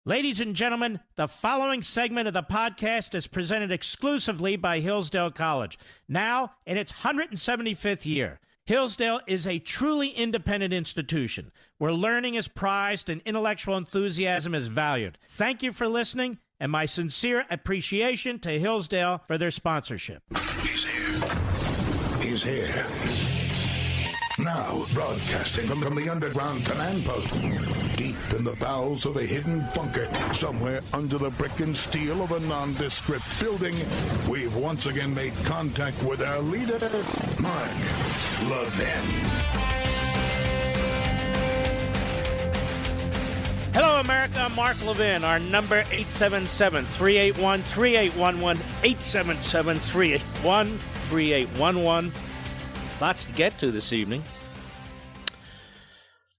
Ladies and gentlemen, the following segment of the podcast is presented exclusively by Hillsdale College, now in its 175th year. Hillsdale is a truly independent institution where learning is prized and intellectual enthusiasm is valued. Thank you for listening, and my sincere appreciation to Hillsdale for their sponsorship. He's here. He's here. Now, broadcasting from the underground command post, deep in the bowels of a hidden bunker, somewhere under the brick and steel of a nondescript building, we've once again made contact with our leader, Mark Levin. Hello, America. I'm Mark Levin. Our number, 877-381-3811, 877-381-3811. Lots to get to this evening.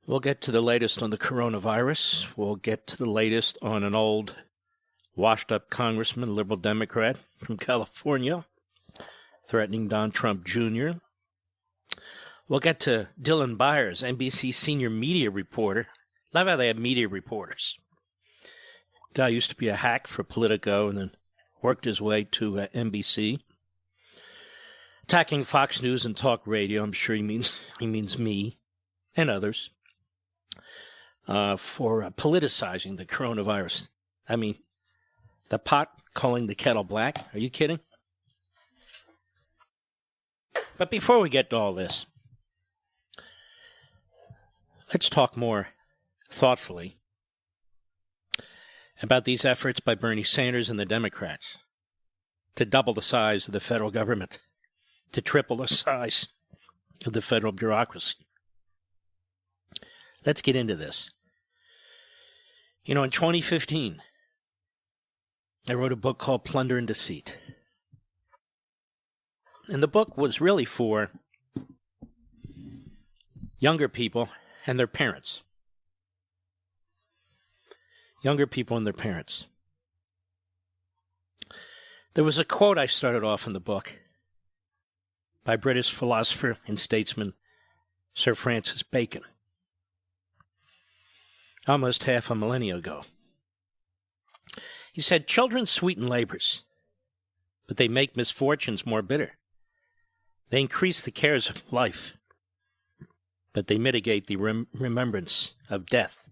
We'll get to the latest on the coronavirus. We'll get to the latest on an old, washed-up congressman, liberal Democrat from California, threatening Don Trump Jr. We'll get to Dylan Byers, NBC senior media reporter. Love how they have media reporters. Guy used to be a hack for Politico and then worked his way to NBC. Attacking Fox News and talk radio. I'm sure he means me and others for politicizing the coronavirus. I mean, the pot calling the kettle black. Are you kidding? But before we get to all this, let's talk more thoughtfully about these efforts by Bernie Sanders and the Democrats to double the size of the federal government, to triple the size of the federal bureaucracy. Let's get into this. You know, in 2015, I wrote a book called Plunder and Deceit. And the book was really for younger people and their parents. Younger people and their parents. There was a quote I started off in the book by British philosopher and statesman Sir Francis Bacon, almost half a millennia ago. He said, "Children sweeten labors, but they make misfortunes more bitter. They increase the cares of life, but they mitigate the remembrance of death."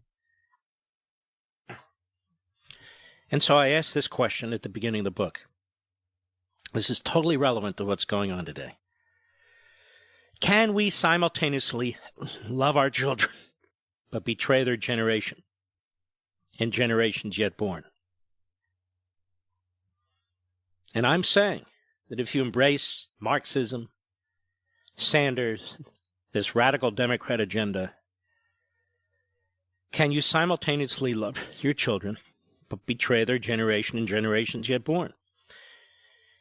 And so I asked this question at the beginning of the book. This is totally relevant to what's going on today. Can we simultaneously love our children but betray their generation and generations yet born? And I'm saying that if you embrace Marxism, Sanders, this radical Democrat agenda, can you simultaneously love your children but betray their generation and generations yet born?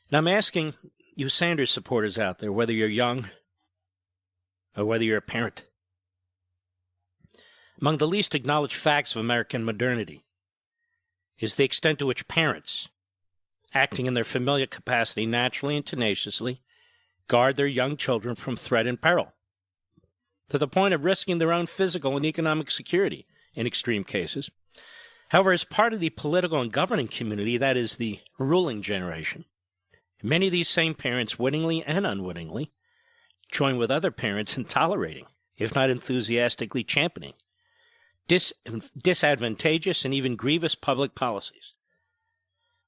And I'm asking you Sanders supporters out there, whether you're young or whether you're a parent. Among the least acknowledged facts of American modernity is the extent to which parents, acting in their familiar capacity naturally and tenaciously, guard their young children from threat and peril, to the point of risking their own physical and economic security in extreme cases. However, as part of the political and governing community, that is the ruling generation, many of these same parents, wittingly and unwittingly, join with other parents in tolerating, if not enthusiastically championing, disadvantageous and even grievous public policies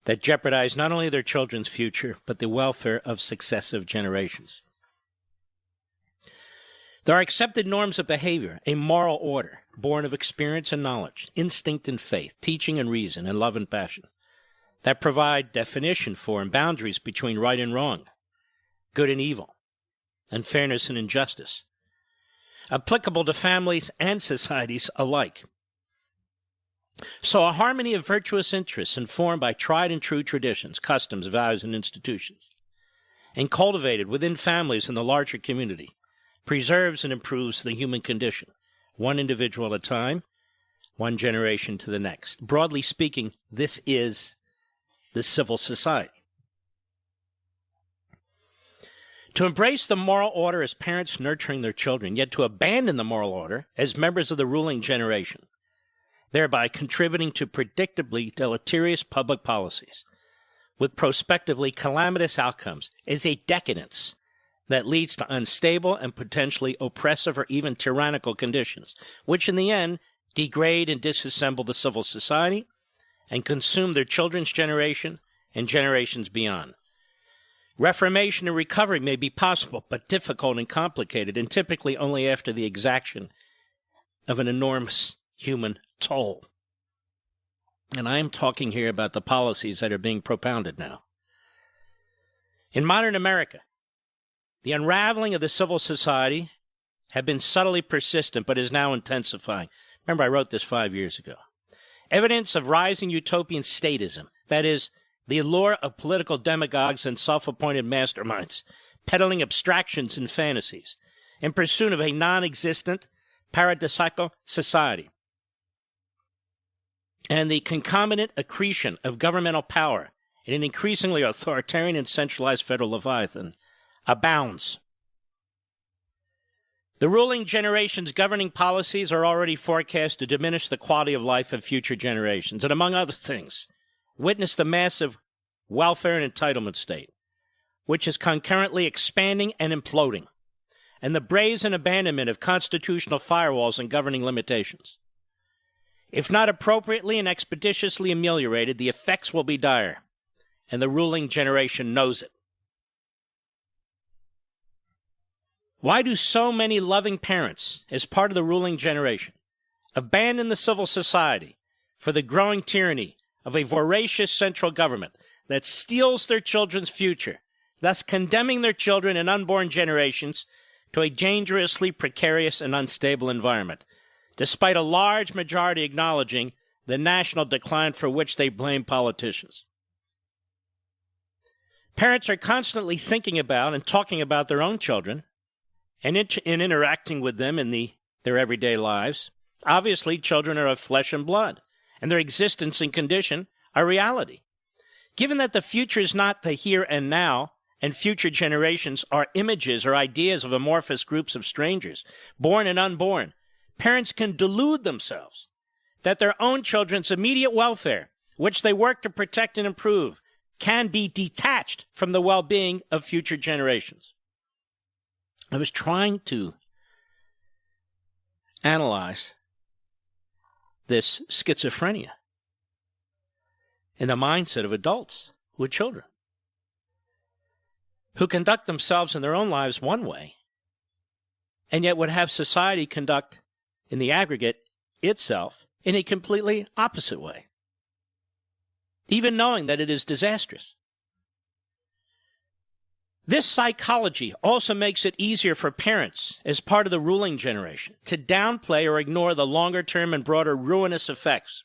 that jeopardize not only their children's future, but the welfare of successive generations. There are accepted norms of behavior, a moral order, born of experience and knowledge, instinct and faith, teaching and reason, and love and passion, that provide definition for and boundaries between right and wrong, good and evil, and fairness and injustice, applicable to families and societies alike. So a harmony of virtuous interests informed by tried and true traditions, customs, values, and institutions, and cultivated within families and the larger community, preserves and improves the human condition, one individual at a time, one generation to the next. Broadly speaking, this is the civil society. To embrace the moral order as parents nurturing their children, yet to abandon the moral order as members of the ruling generation, thereby contributing to predictably deleterious public policies with prospectively calamitous outcomes, is a decadence that leads to unstable and potentially oppressive or even tyrannical conditions, which in the end degrade and disassemble the civil society and consume their children's generation and generations beyond. Reformation and recovery may be possible, but difficult and complicated, and typically only after the exaction of an enormous human toll. And I am talking here about the policies that are being propounded now. In modern America, the unraveling of the civil society had been subtly persistent, but is now intensifying. Remember, I wrote this 5 years ago. Evidence of rising utopian statism, that is, the allure of political demagogues and self-appointed masterminds, peddling abstractions and fantasies, in pursuit of a non-existent, paradisiacal society, and the concomitant accretion of governmental power in an increasingly authoritarian and centralized federal leviathan abounds. The ruling generation's governing policies are already forecast to diminish the quality of life of future generations, and among other things, witness the massive welfare and entitlement state, which is concurrently expanding and imploding, and the brazen abandonment of constitutional firewalls and governing limitations. If not appropriately and expeditiously ameliorated, the effects will be dire, and the ruling generation knows it. Why do so many loving parents, as part of the ruling generation, abandon the civil society for the growing tyranny of a voracious central government that steals their children's future, thus condemning their children and unborn generations to a dangerously precarious and unstable environment, despite a large majority acknowledging the national decline for which they blame politicians? Parents are constantly thinking about and talking about their own children and in interacting with them in their everyday lives. Obviously, children are of flesh and blood, and their existence and condition are reality. Given that the future is not the here and now, and future generations are images or ideas of amorphous groups of strangers, born and unborn, parents can delude themselves that their own children's immediate welfare, which they work to protect and improve, can be detached from the well-being of future generations. I was trying to analyze this schizophrenia in the mindset of adults with children who conduct themselves in their own lives one way and yet would have society conduct in the aggregate itself in a completely opposite way, even knowing that it is disastrous. This psychology also makes it easier for parents, as part of the ruling generation, to downplay or ignore the longer-term and broader ruinous effects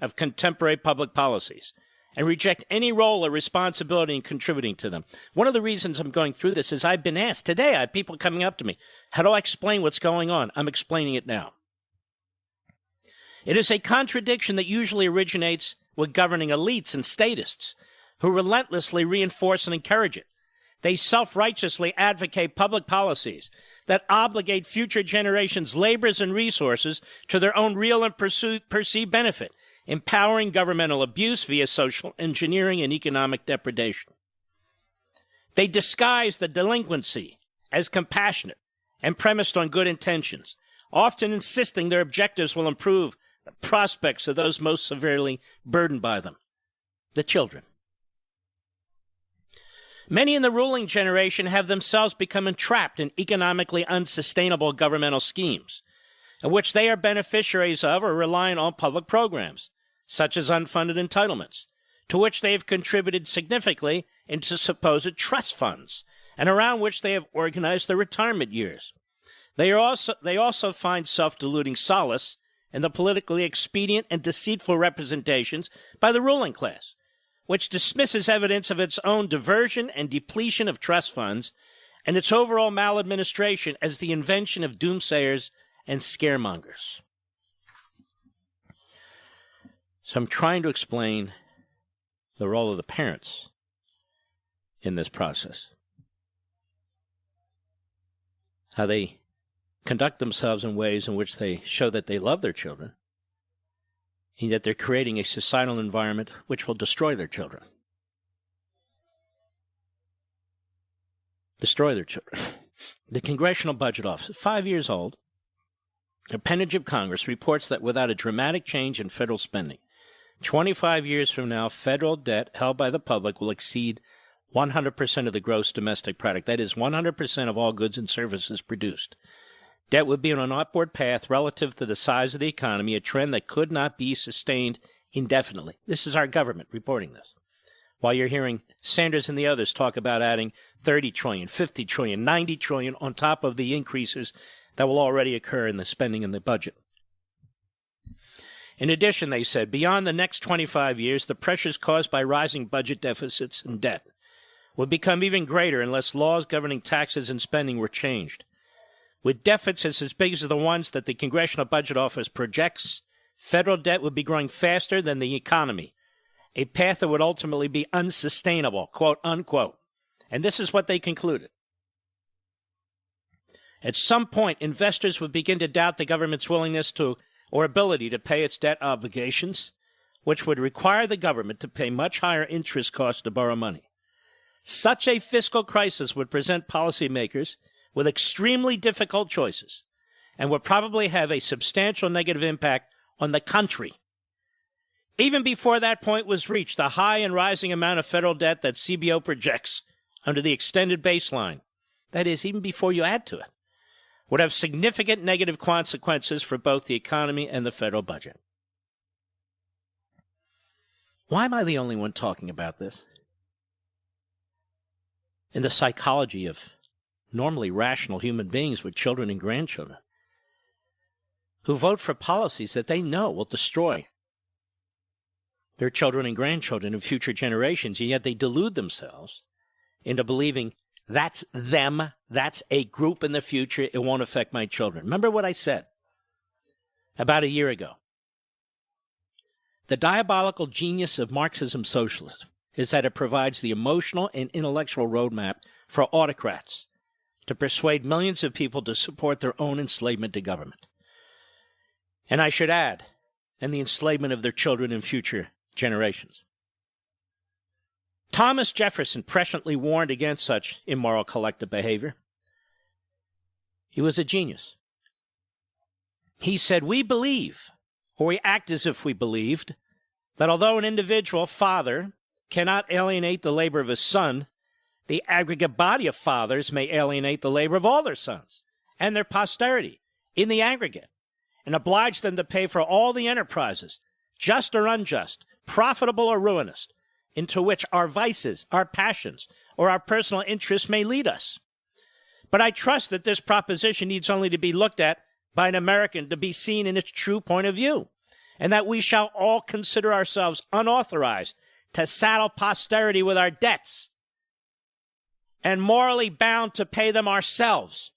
of contemporary public policies and reject any role or responsibility in contributing to them. One of the reasons I'm going through this is I've been asked today, I have people coming up to me, how do I explain what's going on? I'm explaining it now. It is a contradiction that usually originates with governing elites and statists who relentlessly reinforce and encourage it. They self-righteously advocate public policies that obligate future generations' labors and resources to their own real and perceived benefit, empowering governmental abuse via social engineering and economic depredation. They disguise the delinquency as compassionate and premised on good intentions, often insisting their objectives will improve the prospects of those most severely burdened by them, the children. Many in the ruling generation have themselves become entrapped in economically unsustainable governmental schemes, in which they are beneficiaries of or reliant on public programs, such as unfunded entitlements, to which they have contributed significantly into supposed trust funds, and around which they have organized their retirement years. They also find self-deluding solace in the politically expedient and deceitful representations by the ruling class, which dismisses evidence of its own diversion and depletion of trust funds and its overall maladministration as the invention of doomsayers and scaremongers. So I'm trying to explain the role of the parents in this process, how they conduct themselves in ways in which they show that they love their children, and yet they're creating a societal environment which will destroy their children. Destroy their children. The Congressional Budget Office, 5 years old, appendage of Congress, reports that without a dramatic change in federal spending, 25 years from now, federal debt held by the public will exceed 100% of the gross domestic product. That is 100% of all goods and services produced. Debt would be on an upward path relative to the size of the economy, a trend that could not be sustained indefinitely. This is our government reporting this. While you're hearing Sanders and the others talk about adding 30 trillion, 50 trillion, 90 trillion on top of the increases that will already occur in the spending in the budget. In addition, they said, beyond the next 25 years, the pressures caused by rising budget deficits and debt would become even greater unless laws governing taxes and spending were changed. With deficits as big as the ones that the Congressional Budget Office projects, federal debt would be growing faster than the economy, a path that would ultimately be unsustainable, quote, unquote. And this is what they concluded. At some point, investors would begin to doubt the government's willingness to or ability to pay its debt obligations, which would require the government to pay much higher interest costs to borrow money. Such a fiscal crisis would present policymakers with extremely difficult choices and would probably have a substantial negative impact on the country. Even before that point was reached, the high and rising amount of federal debt that CBO projects under the extended baseline, that is, even before you add to it, would have significant negative consequences for both the economy and the federal budget. Why am I the only one talking about this? In the psychology of normally rational human beings with children and grandchildren who vote for policies that they know will destroy their children and grandchildren and future generations, and yet they delude themselves into believing that's them, that's a group in the future, it won't affect my children. Remember what I said about a year ago? The diabolical genius of Marxism-Socialism is that it provides the emotional and intellectual roadmap for autocrats to persuade millions of people to support their own enslavement to government. And I should add, and the enslavement of their children and future generations. Thomas Jefferson presciently warned against such immoral collective behavior. He was a genius. He said, we believe, or we act as if we believed, that although an individual father cannot alienate the labor of his son, the aggregate body of fathers may alienate the labor of all their sons and their posterity in the aggregate, and oblige them to pay for all the enterprises, just or unjust, profitable or ruinous, into which our vices, our passions, or our personal interests may lead us. But I trust that this proposition needs only to be looked at by an American to be seen in its true point of view, and that we shall all consider ourselves unauthorized to saddle posterity with our debts, and morally bound to pay them ourselves,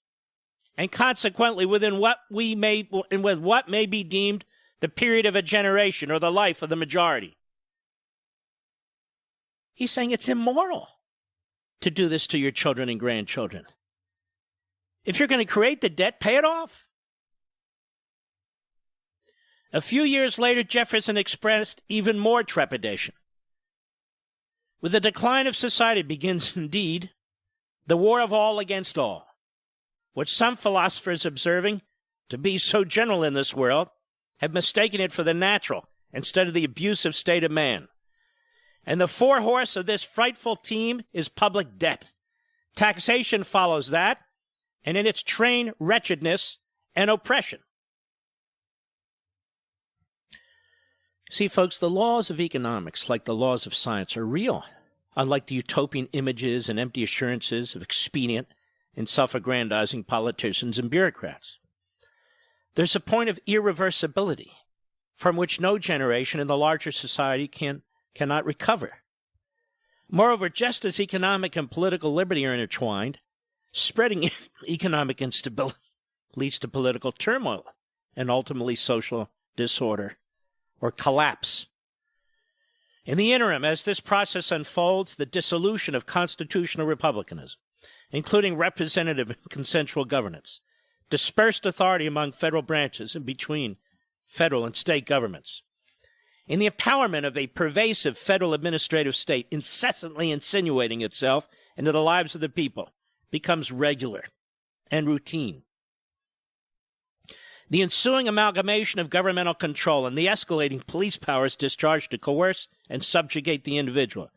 and consequently within what may be deemed the period of a generation or the life of the majority. He's saying it's immoral to do this to your children and grandchildren. If you're going to create the debt, pay it off. A few years later, Jefferson expressed even more trepidation. With the decline of society begins, indeed, the war of all against all, which some philosophers observing to be so general in this world have mistaken it for the natural instead of the abusive state of man. And the forehorse of this frightful team is public debt. Taxation follows that, and in its train, wretchedness and oppression. See, folks, the laws of economics, like the laws of science, are real, unlike the utopian images and empty assurances of expedient and self-aggrandizing politicians and bureaucrats. There's a point of irreversibility from which no generation in the larger society cannot recover. Moreover, just as economic and political liberty are intertwined, spreading economic instability leads to political turmoil and ultimately social disorder or collapse. In the interim, as this process unfolds, the dissolution of constitutional republicanism, including representative and consensual governance, dispersed authority among federal branches and between federal and state governments, in the empowerment of a pervasive federal administrative state incessantly insinuating itself into the lives of the people, becomes regular and routine. The ensuing amalgamation of governmental control and the escalating police powers discharged to coerce and subjugate the individual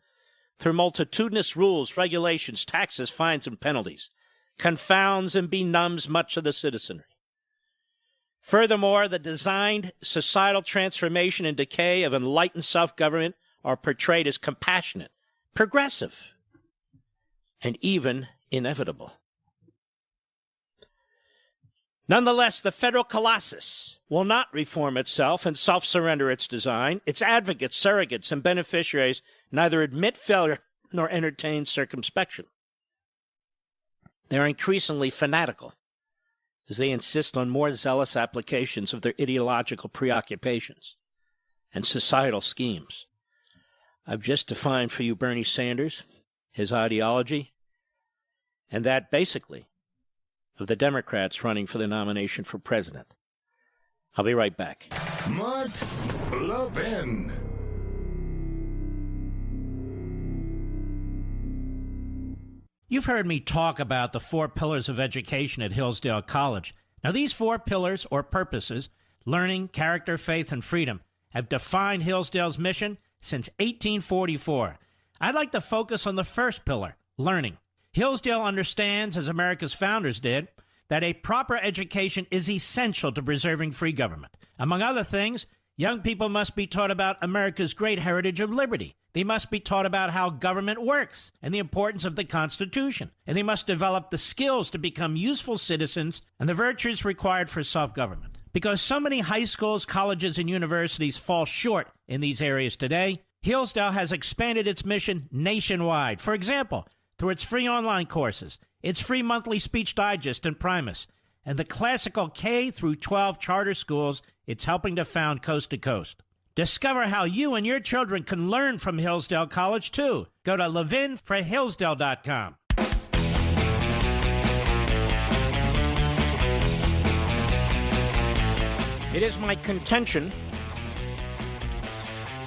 through multitudinous rules, regulations, taxes, fines, and penalties confounds and benumbs much of the citizenry. Furthermore, the designed societal transformation and decay of enlightened self-government are portrayed as compassionate, progressive, and even inevitable. Nonetheless, the federal colossus will not reform itself and self-surrender its design. Its advocates, surrogates, and beneficiaries neither admit failure nor entertain circumspection. They are increasingly fanatical as they insist on more zealous applications of their ideological preoccupations and societal schemes. I've just defined for you Bernie Sanders, his ideology, and that basically of the Democrats running for the nomination for president. I'll be right back. Mark Levin. You've heard me talk about the 4 pillars of education at Hillsdale College. Now, these 4 pillars or purposes, learning, character, faith, and freedom, have defined Hillsdale's mission since 1844. I'd like to focus on the first pillar, learning. Hillsdale understands, as America's founders did, that a proper education is essential to preserving free government. Among other things, young people must be taught about America's great heritage of liberty. They must be taught about how government works and the importance of the Constitution. And they must develop the skills to become useful citizens and the virtues required for self-government. Because so many high schools, colleges, and universities fall short in these areas today, Hillsdale has expanded its mission nationwide. For example, through its free online courses, its free monthly speech digest and Primus, and the classical K through 12 charter schools it's helping to found coast to coast. Discover how you and your children can learn from Hillsdale College, too. Go to levinforhillsdale.com. It is my contention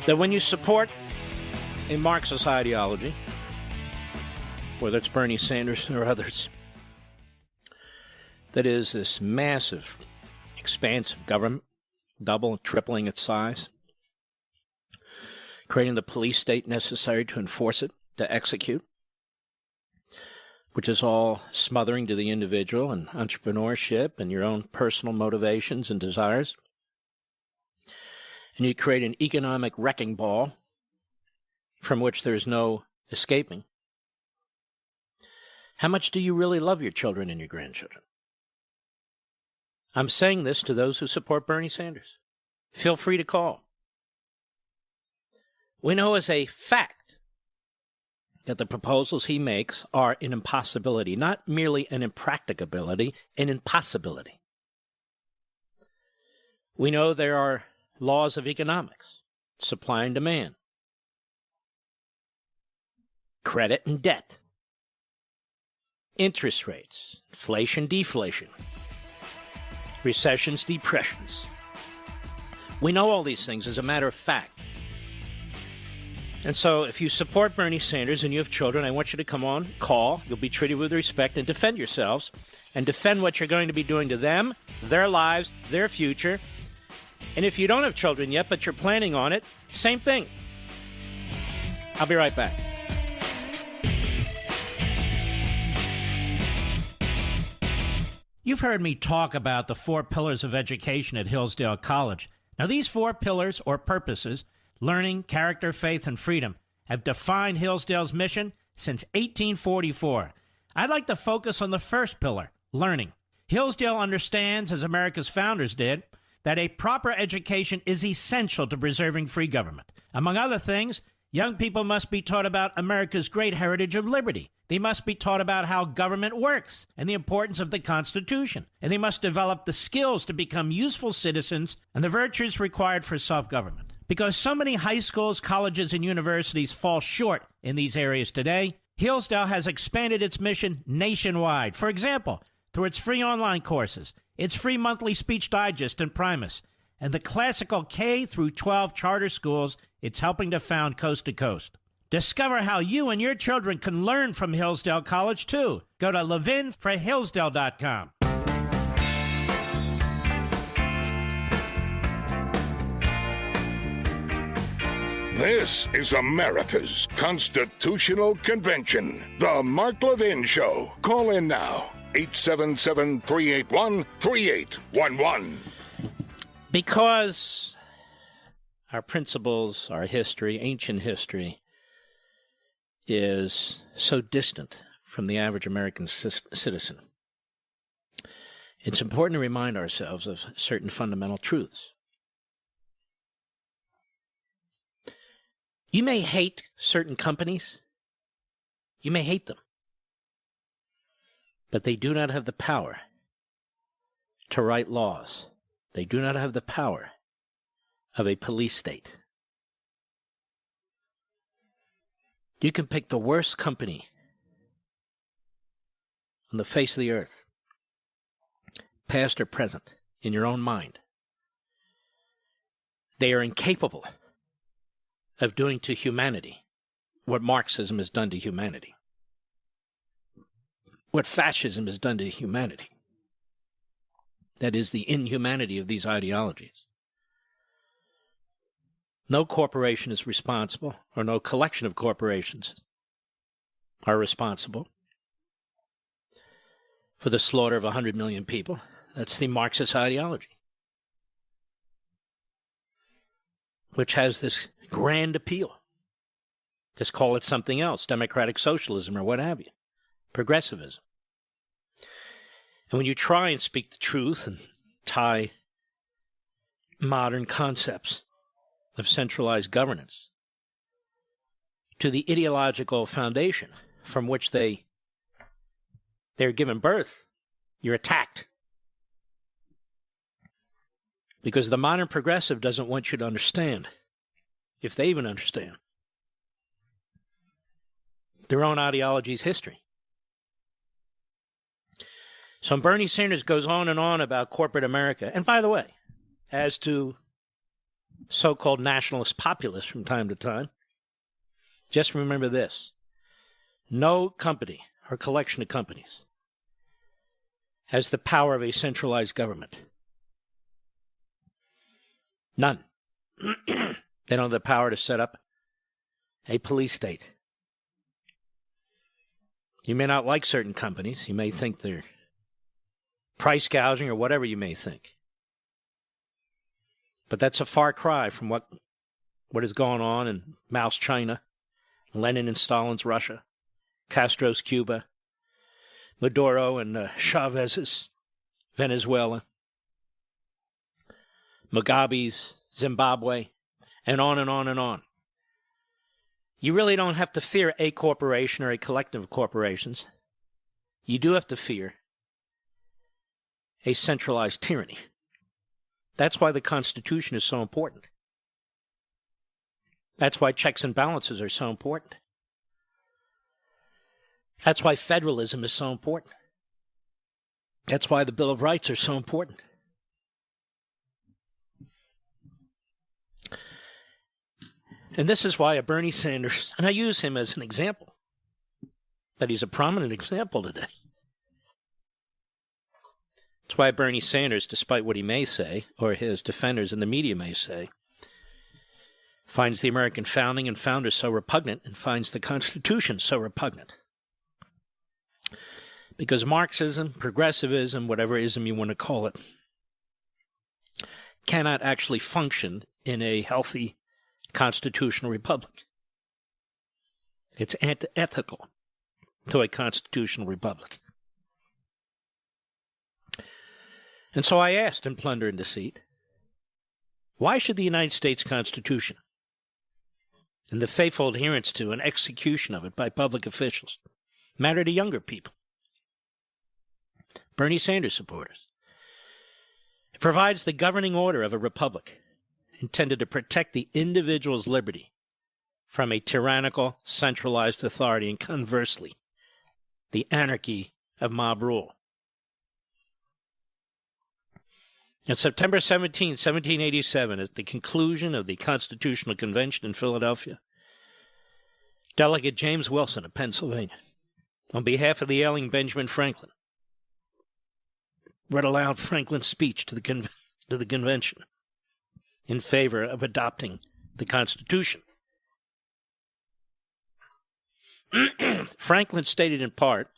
that when you support a Marxist ideology, whether it's Bernie Sanders or others, that is this massive, expansive government, double, tripling its size, creating the police state necessary to enforce it, to execute, which is all smothering to the individual and entrepreneurship and your own personal motivations and desires. And you create an economic wrecking ball from which there's no escaping. How much do you really love your children and your grandchildren? I'm saying this to those who support Bernie Sanders. Feel free to call. We know as a fact that the proposals he makes are an impossibility, not merely an impracticability, an impossibility. We know there are laws of economics, supply and demand, credit and debt, interest rates, inflation, deflation, recessions, depressions. We know all these things as a matter of fact. And so if you support Bernie Sanders and you have children, I want you to come on, call. You'll be treated with respect and defend yourselves and defend what you're going to be doing to them, their lives, their future. And if you don't have children yet, but you're planning on it, same thing. I'll be right back. You've heard me talk about the 4 pillars of education at Hillsdale College. Now, these 4 pillars or purposes, learning, character, faith, and freedom, have defined Hillsdale's mission since 1844. I'd like to focus on the first pillar, learning. Hillsdale understands, as America's founders did, that a proper education is essential to preserving free government. Among other things, young people must be taught about America's great heritage of liberty. They must be taught about how government works and the importance of the Constitution. And they must develop the skills to become useful citizens and the virtues required for self-government. Because so many high schools, colleges, and universities fall short in these areas today, Hillsdale has expanded its mission nationwide. For example, through its free online courses, its free monthly speech digest and Primus, and the classical K through 12 charter schools it's helping to found coast to coast. Discover how you and your children can learn from Hillsdale College, too. Go to levinforhillsdale.com. This is America's Constitutional Convention, the Mark Levin Show. Call in now, 877-381-3811. Because our principles, our history, ancient history, is so distant from the average American citizen, it's important to remind ourselves of certain fundamental truths. You may hate certain companies. You may hate them. But they do not have the power to write laws. They do not have the power of a police state. You can pick the worst company on the face of the earth, past or present, in your own mind. They are incapable of doing to humanity what Marxism has done to humanity, what fascism has done to humanity. That is the inhumanity of these ideologies. No corporation is responsible, or no collection of corporations are responsible for the slaughter of 100 million people. That's the Marxist ideology, which has this grand appeal. Just call it something else, democratic socialism or what have you, progressivism. And when you try and speak the truth and tie modern concepts of centralized governance to the ideological foundation from which they're given birth, you're attacked. Because the modern progressive doesn't want you to understand, if they even understand, their own ideology's history. So Bernie Sanders goes on and on about corporate America. And by the way, as to so-called nationalist populists from time to time, just remember this. No company or collection of companies has the power of a centralized government. None. They don't have the power to set up a police state. You may not like certain companies. You may think they're price gouging or whatever you may think. But that's a far cry from what is going on in Mao's China, Lenin and Stalin's Russia, Castro's Cuba, Maduro and Chavez's Venezuela, Mugabe's Zimbabwe, and on and on and on. You really don't have to fear a corporation or a collective of corporations. You do have to fear a centralized tyranny. That's why the Constitution is so important. That's why checks and balances are so important. That's why federalism is so important. That's why the Bill of Rights are so important. And this is why a Bernie Sanders, and I use him as an example, but he's a prominent example today. That's why Bernie Sanders, despite what he may say, or his defenders in the media may say, finds the American founding and founders so repugnant and finds the Constitution so repugnant. Because Marxism, progressivism, whatever ism you want to call it, cannot actually function in a healthy constitutional republic. It's antithetical to a constitutional republic. And so I asked in Plunder and Deceit, why should the United States Constitution and the faithful adherence to and execution of it by public officials matter to younger people? Bernie Sanders supporters. It provides the governing order of a republic intended to protect the individual's liberty from a tyrannical, centralized authority and, conversely, the anarchy of mob rule. On September 17, 1787, at the conclusion of the Constitutional Convention in Philadelphia, Delegate James Wilson of Pennsylvania, on behalf of the ailing Benjamin Franklin, read aloud Franklin's speech to the convention in favor of adopting the Constitution. Franklin stated in part,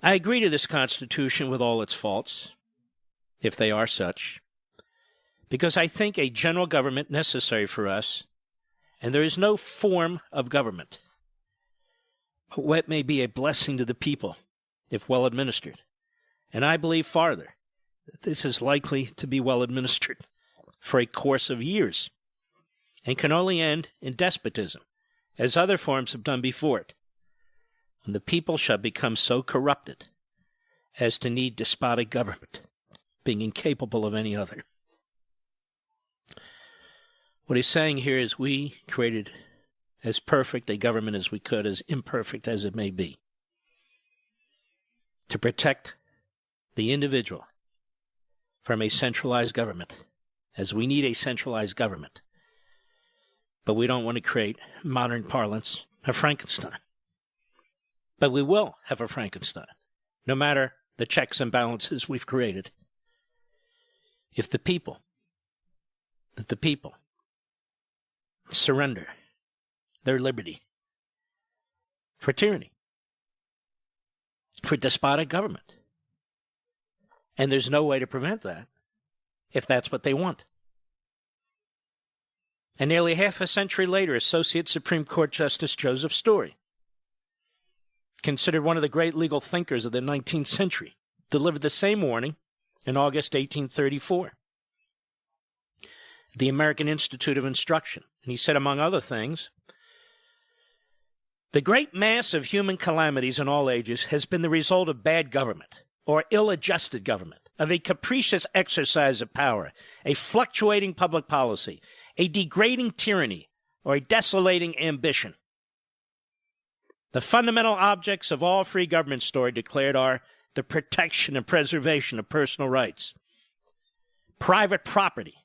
"I agree to this Constitution with all its faults, if they are such, because I think a general government necessary for us, and there is no form of government but what may be a blessing to the people, if well administered. And I believe farther that this is likely to be well administered for a course of years, and can only end in despotism, as other forms have done before it, when the people shall become so corrupted as to need despotic government, being incapable of any other." What he's saying here is we created as perfect a government as we could, as imperfect as it may be, to protect the individual from a centralized government, as we need a centralized government. But we don't want to create, modern parlance, a Frankenstein. But we will have a Frankenstein, no matter the checks and balances we've created. If the people surrender their liberty for tyranny, for despotic government. And there's no way to prevent that if that's what they want. And nearly half a century later, Associate Supreme Court Justice Joseph Story, considered one of the great legal thinkers of the 19th century, delivered the same warning in August 1834 at the American Institute of Instruction. And he said, among other things, "The great mass of human calamities in all ages has been the result of bad government, or ill-adjusted government, of a capricious exercise of power, a fluctuating public policy, a degrading tyranny, or a desolating ambition. The fundamental objects of all free government," Story declared, "are the protection and preservation of personal rights, private property,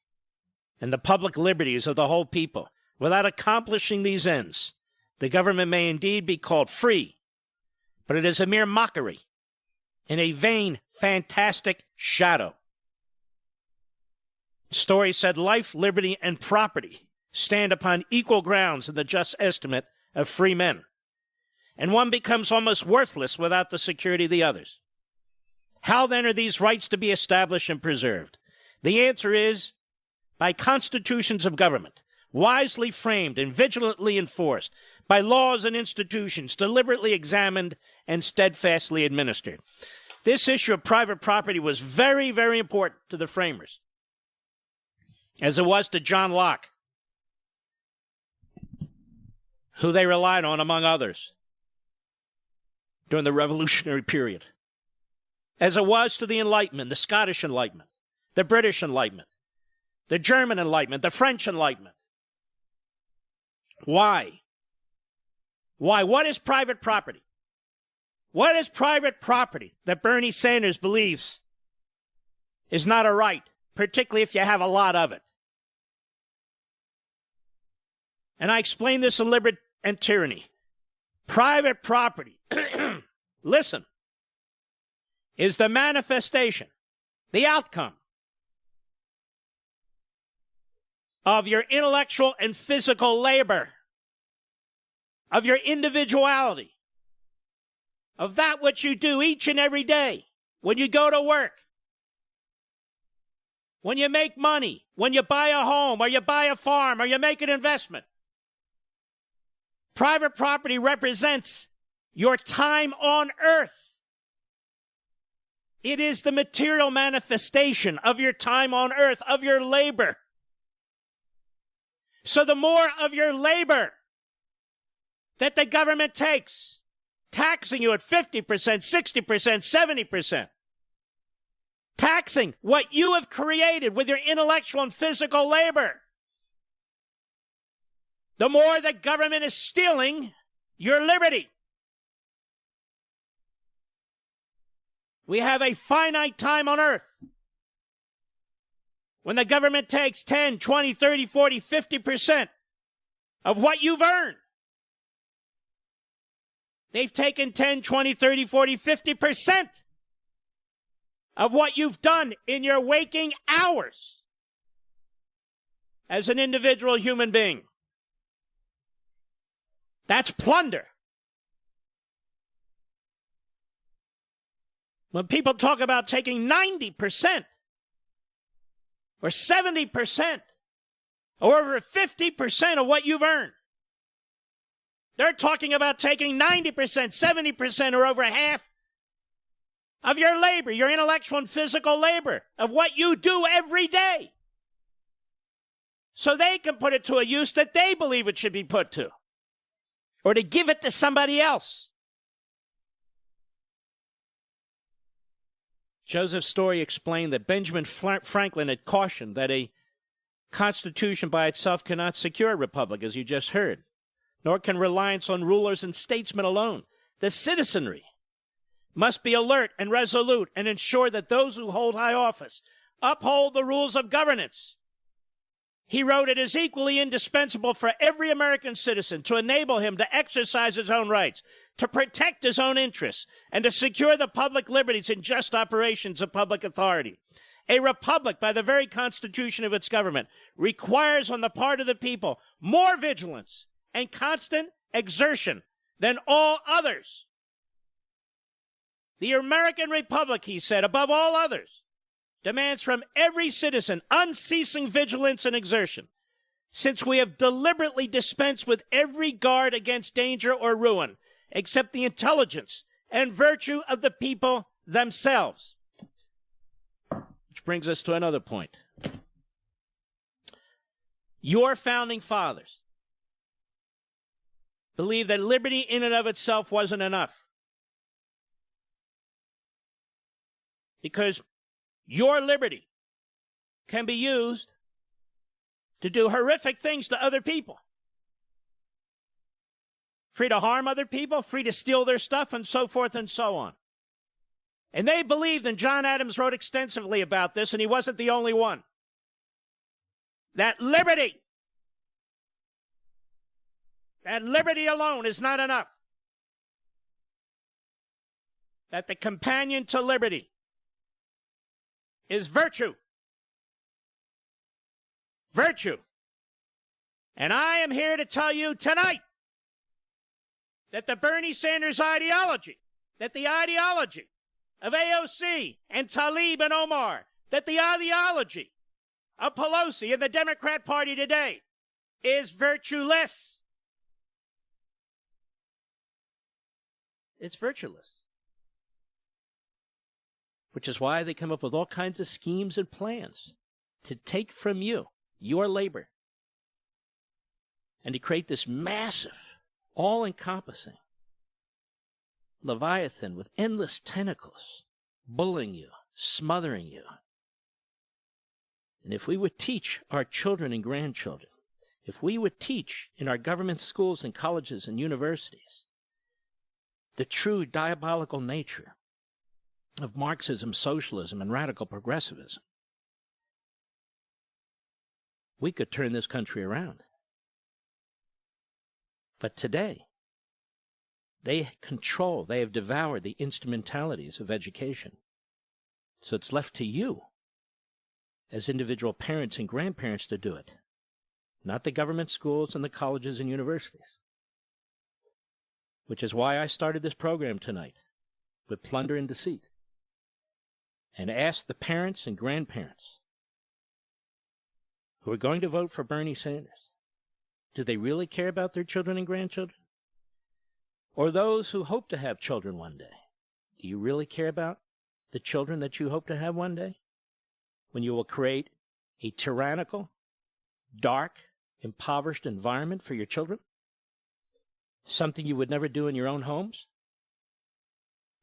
and the public liberties of the whole people. Without accomplishing these ends, the government may indeed be called free, but it is a mere mockery and a vain, fantastic shadow." Story said life, liberty, and property stand upon equal grounds in the just estimate of free men, and one becomes almost worthless without the security of the others. How then are these rights to be established and preserved? The answer is by constitutions of government, wisely framed and vigilantly enforced, by laws and institutions deliberately examined and steadfastly administered. This issue of private property was very, very important to the framers, as it was to John Locke, who they relied on, among others, during the Revolutionary period, as it was to the Enlightenment, the Scottish Enlightenment, the British Enlightenment, the German Enlightenment, the French Enlightenment. Why? Why? What is private property? What is private property that Bernie Sanders believes is not a right, particularly if you have a lot of it? And I explain this in Liberty and Tyranny. Private property, listen, is the manifestation, the outcome of your intellectual and physical labor, of your individuality, of that which you do each and every day, when you go to work, when you make money, when you buy a home, or you buy a farm, or you make an investment. Private property represents your time on earth. It is the material manifestation of your time on earth, of your labor. So the more of your labor that the government takes, taxing you at 50%, 60%, 70%, taxing what you have created with your intellectual and physical labor, the more the government is stealing your liberty. We have a finite time on earth. when the government takes 10, 20, 30, 40, 50% of what you've earned. They've taken 10, 20, 30, 40, 50% of what you've done in your waking hours as an individual human being. That's plunder. When people talk about taking 90% or 70% or over 50% of what you've earned, they're talking about taking 90%, 70%, or over half of your labor, your intellectual and physical labor, of what you do every day, so they can put it to a use that they believe it should be put to, or to give it to somebody else. Joseph Story explained that Benjamin Franklin had cautioned that a constitution by itself cannot secure a republic, as you just heard, nor can reliance on rulers and statesmen alone. The citizenry must be alert and resolute and ensure that those who hold high office uphold the rules of governance. He wrote, "It is equally indispensable for every American citizen to enable him to exercise his own rights, to protect his own interests, and to secure the public liberties and just operations of public authority. A republic, by the very constitution of its government, requires on the part of the people more vigilance and constant exertion than all others. The American Republic," he said, "above all others, demands from every citizen unceasing vigilance and exertion, since we have deliberately dispensed with every guard against danger or ruin, except the intelligence and virtue of the people themselves." Which brings us to another point. Your founding fathers believed that liberty in and of itself wasn't enough, because your liberty can be used to do horrific things to other people. Free to harm other people, free to steal their stuff, and so forth and so on. And they believed, and John Adams wrote extensively about this, and he wasn't the only one, that liberty alone is not enough. That the companion to liberty is virtue. Virtue. And I am here to tell you tonight that the Bernie Sanders ideology, that the ideology of AOC and Tlaib and Omar, that the ideology of Pelosi and the Democrat Party today is virtueless. It's virtueless. Which is why they come up with all kinds of schemes and plans to take from you your labor and to create this massive, all-encompassing Leviathan with endless tentacles, bullying you, smothering you. And if we would teach our children and grandchildren, if we would teach in our government schools and colleges and universities the true diabolical nature of Marxism, socialism, and radical progressivism, we could turn this country around. But today, they have devoured the instrumentalities of education. So it's left to you, as individual parents and grandparents, to do it, not the government schools and the colleges and universities. Which is why I started this program tonight with plunder and deceit, and asked the parents and grandparents who are going to vote for Bernie Sanders, do they really care about their children and grandchildren? Or those who hope to have children one day, do you really care about the children that you hope to have one day? When you will create a tyrannical, dark, impoverished environment for your children? Something you would never do in your own homes?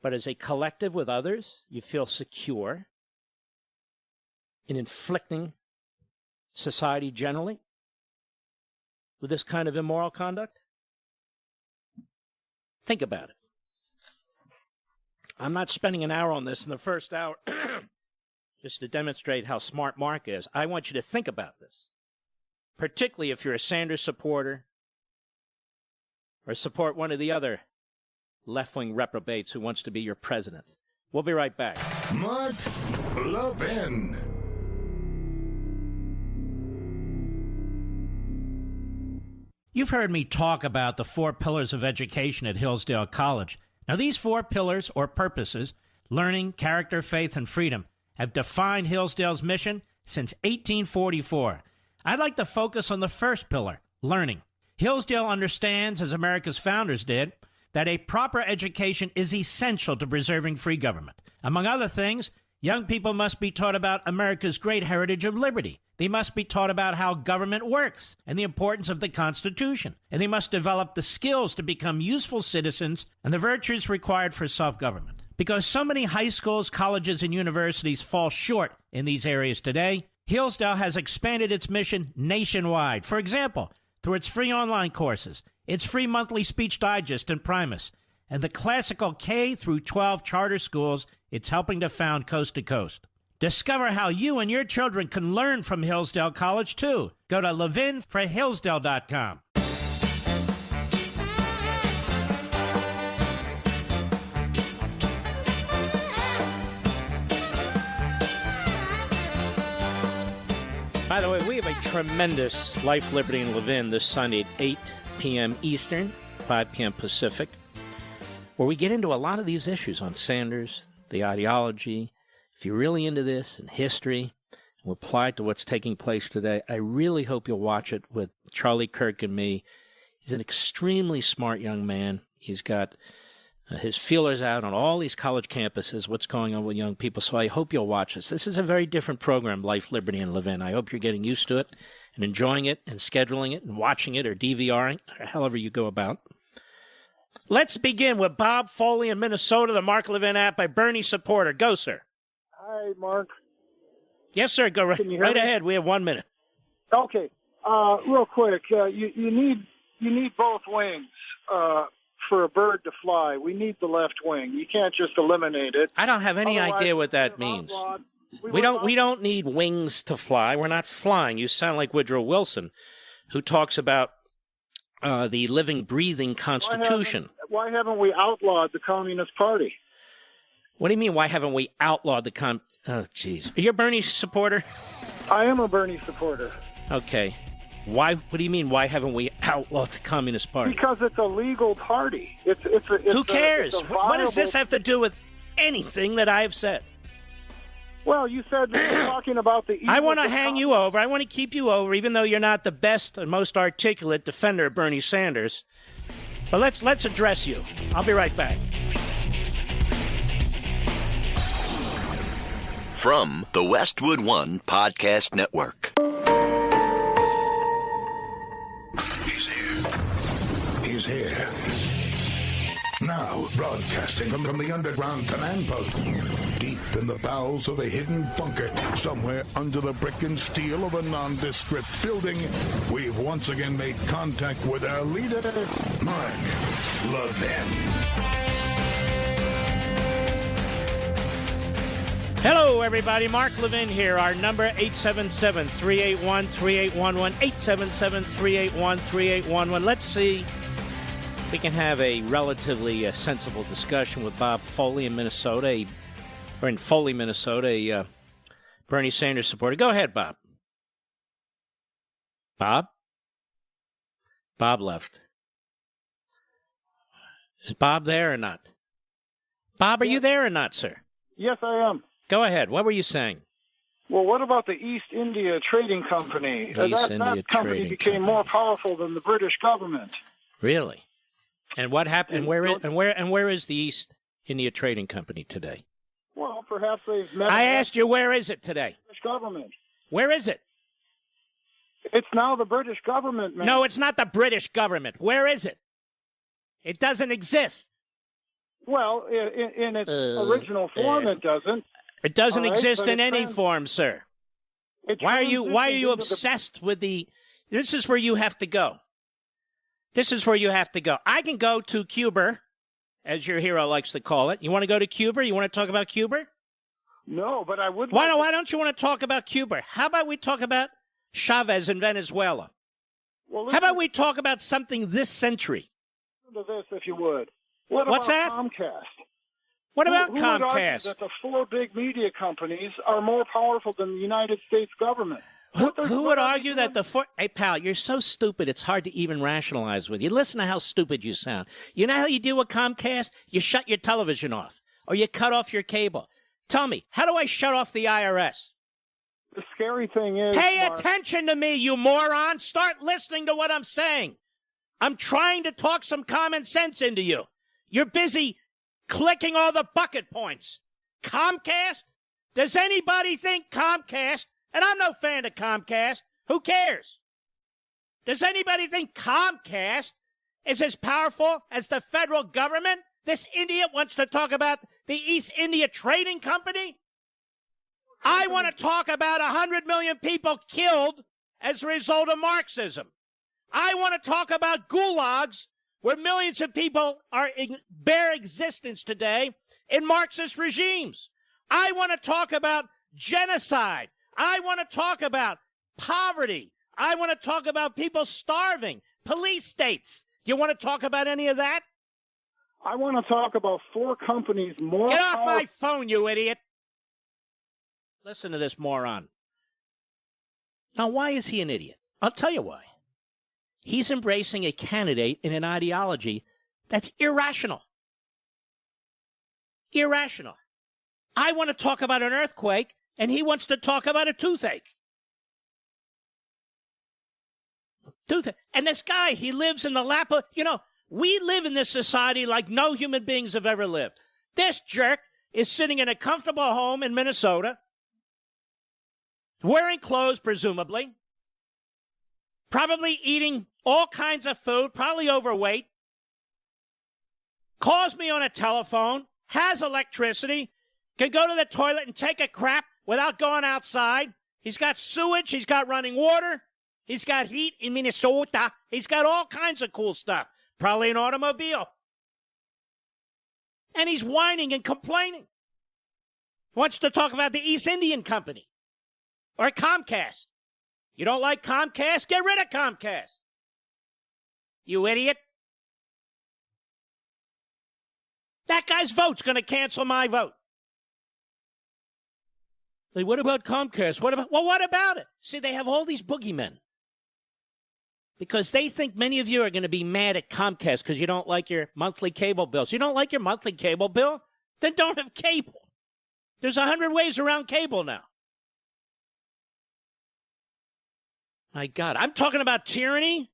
But as a collective with others, you feel secure in inflicting society generally with this kind of immoral conduct? Think about it. I'm not spending an hour on this in the first hour. just to demonstrate how smart Mark is, I want you to think about this, particularly if you're a Sanders supporter or support one of the other left-wing reprobates who wants to be your president. We'll be right back. Mark Levin. You've heard me talk about the 4 pillars of education at Hillsdale College. Now, these 4 pillars or purposes, learning, character, faith, and freedom, have defined Hillsdale's mission since 1844. I'd like to focus on the first pillar, learning. Hillsdale understands, as America's founders did, that a proper education is essential to preserving free government. Among other things, young people must be taught about America's great heritage of liberty. They must be taught about how government works and the importance of the Constitution. And they must develop the skills to become useful citizens and the virtues required for self-government. Because so many high schools, colleges, and universities fall short in these areas today, Hillsdale has expanded its mission nationwide. For example, through its free online courses, its free monthly speech digest and Primus, and the classical K through 12 charter schools it's helping to found coast to coast. Discover how you and your children can learn from Hillsdale College, too. Go to levinforhillsdale.com. By the way, we have a tremendous Life, Liberty, and Levin this Sunday at 8 p.m. Eastern, 5 p.m. Pacific, where we get into a lot of these issues on Sanders, the ideology. If you're really into this and history, and apply it to what's taking place today, I really hope you'll watch it with Charlie Kirk and me. He's an extremely smart young man. He's got his feelers out on all these college campuses, what's going on with young people. So I hope you'll watch this. This is a very different program, Life, Liberty, and Levin. I hope you're getting used to it and enjoying it and scheduling it and watching it or DVRing, or however you go about. Let's begin with Bob Foley in Minnesota, the Mark Levin app by Bernie supporter. Go, sir. Hi, Mark. Yes, sir. Go right ahead. We have 1 minute. Okay. Real quick, you need both wings for a bird to fly. We need the left wing. You can't just eliminate it. I don't have any idea what that means. We don't need wings to fly. We're not flying. You sound like Woodrow Wilson, who talks about the living, breathing Constitution. Why haven't we outlawed the Communist Party? What do you mean, why haven't we outlawed the Oh, jeez. Are you a Bernie supporter? I am a Bernie supporter. Okay. What do you mean, why haven't we outlawed the Communist Party? Because it's a legal party. Who cares? What does this have to do with anything that I have said? Well, you said that you're talking about the... I want to hang you over. I want to keep you over, even though you're not the best and most articulate defender of Bernie Sanders. But let's address you. I'll be right back. From the Westwood One Podcast Network. He's here. He's here. Now, broadcasting from the underground command post, deep in the bowels of a hidden bunker, somewhere under the brick and steel of a nondescript building, we've once again made contact with our leader, Mark Levin. Hello, everybody. Mark Levin here. Our number, 877-381-3811, 877-381-3811. Let's see if we can have a relatively sensible discussion with Bob Foley in Minnesota, Minnesota, a Bernie Sanders supporter. Go ahead, Bob. Bob? Bob left. Is Bob there or not? Bob, are you there or not, sir? Yes, I am. Go ahead. What were you saying? Well, what about the East India Trading Company? That company became more powerful than the British government. Really? And what happened? Where is the East India Trading Company today? Well, perhaps they've met. I asked you, where is it today? British government. Where is it? It's now the British government, man. No, it's not the British government. Where is it? It doesn't exist. Well, in its original form, it doesn't. It doesn't exist in any form, sir. Why are you obsessed with the... This is where you have to go. This is where you have to go. I can go to Cuba, as your hero likes to call it. You want to go to Cuba? You want to talk about Cuba? No, but I would. Why don't you want to talk about Cuba? How about we talk about Chavez in Venezuela? Well, How about we talk about something this century? listen to this, if you would. What What's about that? Comcast? What about Who would argue Comcast? that the four big media companies are more powerful than the United States government? Who would argue that the four... Hey, pal, you're so stupid, it's hard to even rationalize with you. Listen to how stupid you sound. You know how you deal with Comcast? You shut your television off, or you cut off your cable. Tell me, how do I shut off the IRS? The scary thing is... Pay Mark, attention to me, you moron. Start listening to what I'm saying. I'm trying to talk some common sense into you. You're busy clicking all the bucket points. Comcast? Does anybody think Comcast... And I'm no fan of Comcast. Who cares? Does anybody think Comcast is as powerful as the federal government? This idiot wants to talk about the East India Trading Company? I want to talk about 100 million people killed as a result of Marxism. I want to talk about gulags where millions of people are in bare existence today in Marxist regimes. I want to talk about genocide. I want to talk about poverty. I want to talk about people starving, police states. Do you want to talk about any of that? I want to talk about four companies more... Get off my phone, you idiot. Listen to this moron. Now, why is he an idiot? I'll tell you why. He's embracing a candidate in an ideology that's irrational. Irrational. I want to talk about an earthquake, and he wants to talk about a toothache. And this guy, he lives in the lap of... You know, we live in this society like no human beings have ever lived. This jerk is sitting in a comfortable home in Minnesota, wearing clothes, presumably, probably eating all kinds of food, probably overweight, calls me on a telephone, has electricity, can go to the toilet and take a crap without going outside. He's got sewage. He's got running water. He's got heat in Minnesota. He's got all kinds of cool stuff. Probably an automobile. And he's whining and complaining. Wants to talk about the East Indian Company or Comcast. You don't like Comcast? Get rid of Comcast. You idiot. That guy's vote's going to cancel my vote. Like, what about Comcast? What about it? See, they have all these boogeymen. Because they think many of you are going to be mad at Comcast because you don't like your monthly cable bills. You don't like your monthly cable bill? Then don't have cable. There's 100 ways around cable now. My God, I'm talking about tyranny.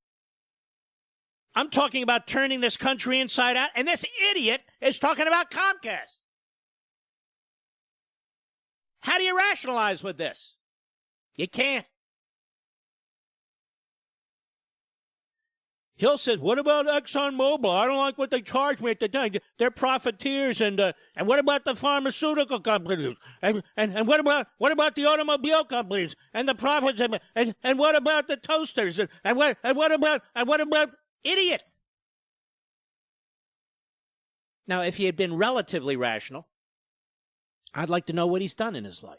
I'm talking about turning this country inside out. And this idiot is talking about Comcast. How do you rationalize with this? You can't. Hill says, what about ExxonMobil? I don't like what they charge me at the time. They're profiteers. And what about the pharmaceutical companies? And what about the automobile companies and the profits? And what about the toasters? And what about idiot? Now, if he had been relatively rational, I'd like to know what he's done in his life.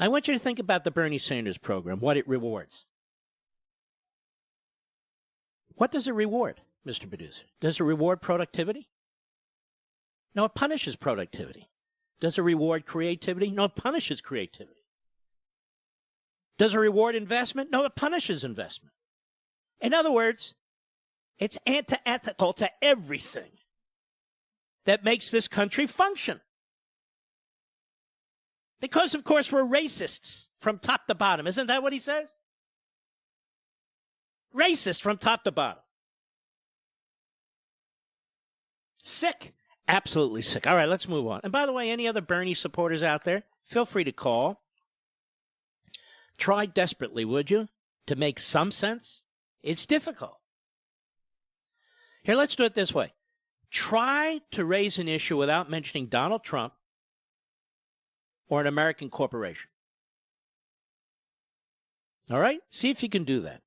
I want you to think about the Bernie Sanders program, what it rewards. What does it reward, Mr. Producer? Does it reward productivity? No, it punishes productivity. Does it reward creativity? No, it punishes creativity. Does it reward investment? No, it punishes investment. In other words, it's antithetical to everything that makes this country function. Because, of course, we're racists from top to bottom. Isn't that what he says? Racist from top to bottom. Sick. Absolutely sick. All right, let's move on. And by the way, any other Bernie supporters out there, feel free to call. Try desperately, would you, to make some sense? It's difficult. Here, let's do it this way. Try to raise an issue without mentioning Donald Trump or an American corporation. All right? See if you can do that.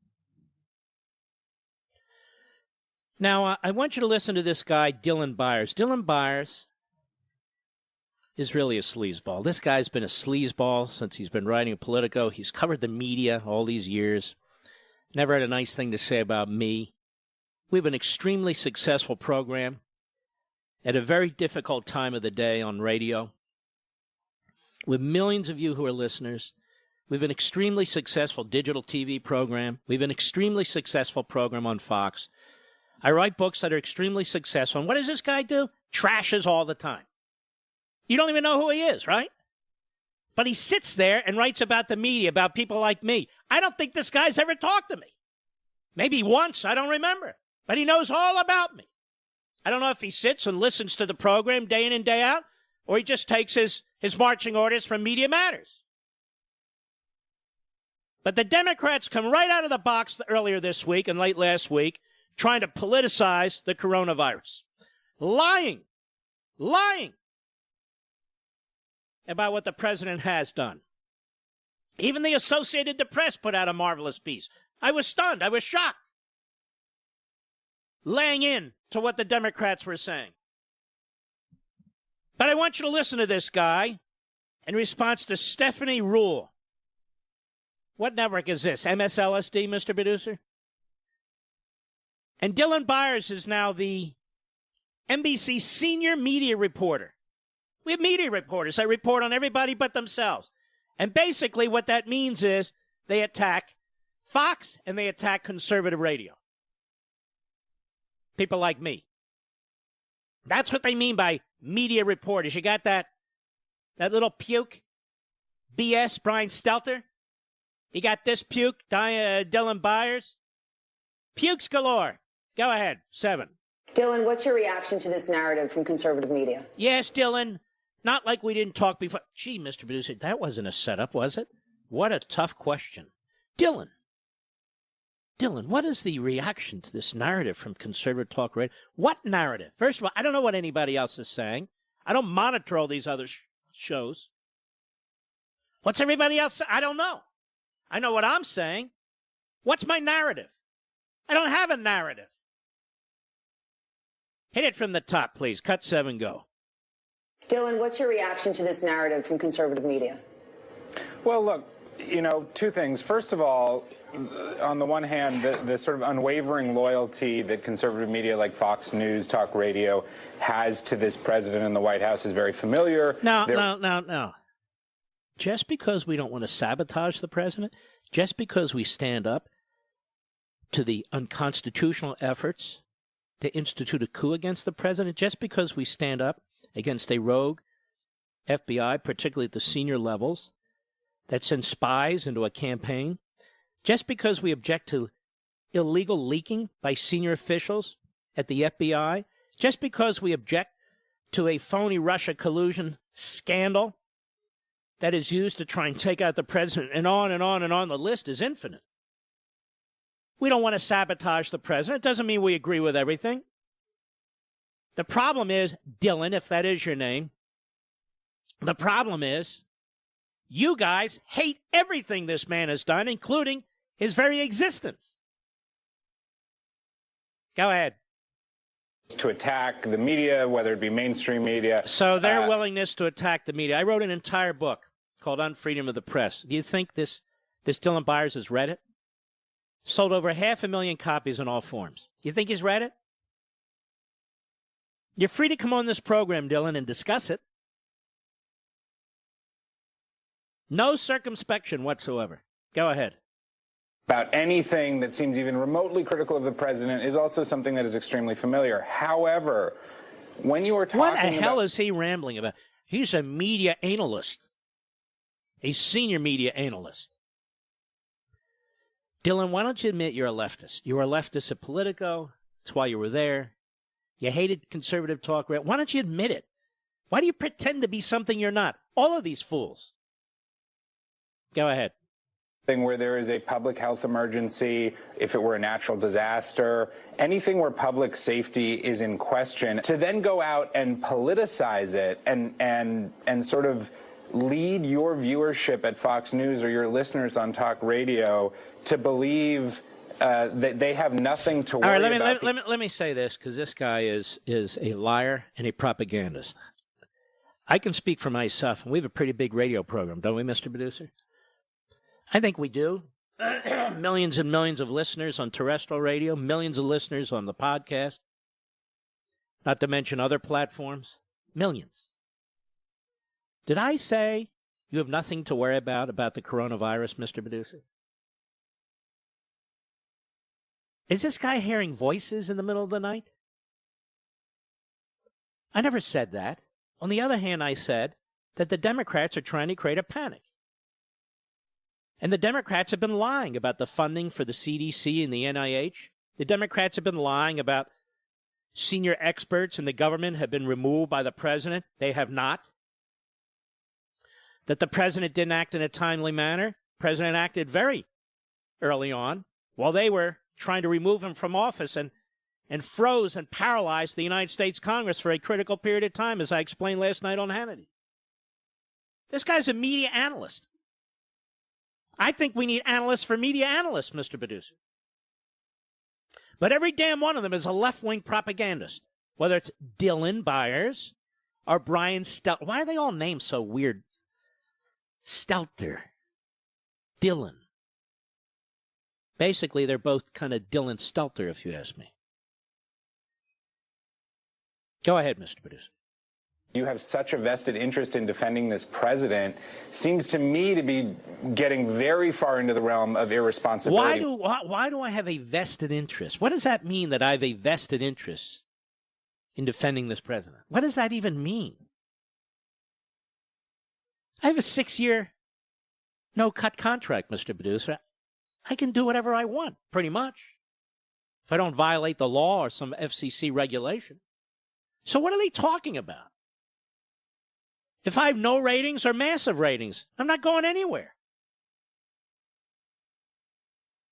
Now, I want you to listen to this guy, Dylan Byers. Dylan Byers is really a sleazeball. This guy's been a sleazeball since he's been writing Politico. He's covered the media all these years. Never had a nice thing to say about me. We have an extremely successful program at a very difficult time of the day on radio, with millions of you who are listeners. We have an extremely successful digital TV program. We have an extremely successful program on Fox. I write books that are extremely successful. And what does this guy do? Trashes all the time. You don't even know who he is, right? But he sits there and writes about the media, about people like me. I don't think this guy's ever talked to me. Maybe once, I don't remember. But he knows all about me. I don't know if he sits and listens to the program day in and day out, or he just takes his marching orders from Media Matters. But the Democrats come right out of the box earlier this week and late last week trying to politicize the coronavirus. Lying about what the president has done. Even the Associated Press put out a marvelous piece. I was stunned. I was shocked. Laying in to what the Democrats were saying. But I want you to listen to this guy in response to Stephanie Rule. What network is this? MSLSD, Mr. Producer? And Dylan Byers is now the NBC senior media reporter. We have media reporters that report on everybody but themselves. And basically what that means is they attack Fox and they attack conservative radio. People like me. That's what they mean by media reporters. You got that little puke, BS, Brian Stelter. You got this puke, Dylan Byers. Pukes galore. Go ahead, 7. Dylan, what's your reaction to this narrative from conservative media? Yes, Dylan. Not like we didn't talk before. Gee, Mr. Producer, that wasn't a setup, was it? What a tough question. Dylan, what is the reaction to this narrative from conservative talk radio? What narrative? First of all, I don't know what anybody else is saying. I don't monitor all these other shows. What's everybody else saying? I don't know. I know what I'm saying. What's my narrative? I don't have a narrative. Hit it from the top, please. Cut 7, go. Dylan, what's your reaction to this narrative from conservative media? Well, look, two things. First of all, on the one hand, the sort of unwavering loyalty that conservative media like Fox News, Talk Radio has to this president in the White House is very familiar. No. Just because we don't want to sabotage the president, just because we stand up to the unconstitutional efforts to institute a coup against the president, just because we stand up against a rogue FBI, particularly at the senior levels, that sends spies into a campaign, just because we object to illegal leaking by senior officials at the FBI, just because we object to a phony Russia collusion scandal that is used to try and take out the president, and on and on and on. The list is infinite. We don't want to sabotage the president. It doesn't mean we agree with everything. The problem is, Dylan, if that is your name, the problem is you guys hate everything this man has done, including his very existence. Go ahead. To attack the media, whether it be mainstream media. So their willingness to attack the media. I wrote an entire book called Unfreedom of the Press. Do you think this Dylan Byers has read it? Sold over 500,000 copies in all forms. You think he's read it? You're free to come on this program, Dylan, and discuss it. No circumspection whatsoever. Go ahead. About anything that seems even remotely critical of the president is also something that is extremely familiar. However, when you were talking about... What the hell is he rambling about? He's a media analyst. A senior media analyst. Dylan, why don't you admit you're a leftist? You were a leftist at Politico. That's why you were there. You hated conservative talk. Why don't you admit it? Why do you pretend to be something you're not? All of these fools. Go ahead. Where there is a public health emergency, if it were a natural disaster, anything where public safety is in question, to then go out and politicize it and sort of lead your viewership at Fox News or your listeners on talk radio to believe that they have nothing to worry about. All right, let me say this, because this guy is a liar and a propagandist. I can speak for myself, and we have a pretty big radio program, don't we, Mr. Producer? I think we do. Millions and millions of listeners on terrestrial radio, millions of listeners on the podcast, not to mention other platforms. Millions. Did I say you have nothing to worry about the coronavirus, Mr. Producer? Is this guy hearing voices in the middle of the night? I never said that. On the other hand, I said that the Democrats are trying to create a panic. And the Democrats have been lying about the funding for the CDC and the NIH. The Democrats have been lying about senior experts in the government have been removed by the president. They have not. That the president didn't act in a timely manner. The president acted very early on while they were trying to remove him from office and froze and paralyzed the United States Congress for a critical period of time, as I explained last night on Hannity. This guy's a media analyst. I think we need analysts for media analysts, Mr. Producer. But every damn one of them is a left-wing propagandist, whether it's Dylan Byers or Brian Stelter. Why are they all named so weird? Stelter. Dylan. Basically, they're both kind of Dylan Stelter, if you ask me. Go ahead, Mr. Producer. You have such a vested interest in defending this president. Seems to me to be getting very far into the realm of irresponsibility. Why do I have a vested interest? What does that mean, that I have a vested interest in defending this president? What does that even mean? I have a 6-year no-cut contract, Mr. Producer. I can do whatever I want, pretty much, if I don't violate the law or some FCC regulation. So what are they talking about? If I have no ratings or massive ratings, I'm not going anywhere.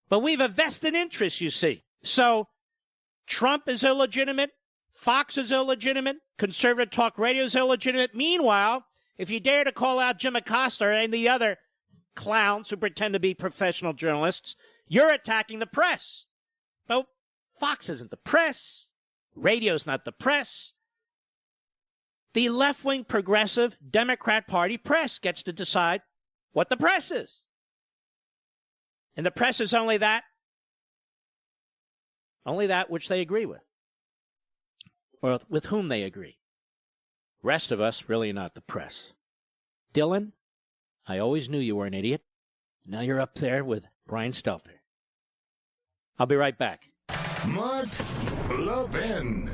But we have a vested interest, you see. So Trump is illegitimate. Fox is illegitimate. Conservative talk radio is illegitimate. Meanwhile, if you dare to call out Jim Acosta and the other clowns who pretend to be professional journalists, you're attacking the press. But Fox isn't the press. Radio's not the press. The left-wing progressive Democrat Party press gets to decide what the press is. And the press is only that which they agree with, or with whom they agree. Rest of us really not the press. Dylan, I always knew you were an idiot. Now you're up there with Brian Stelter. I'll be right back. Mark Levin.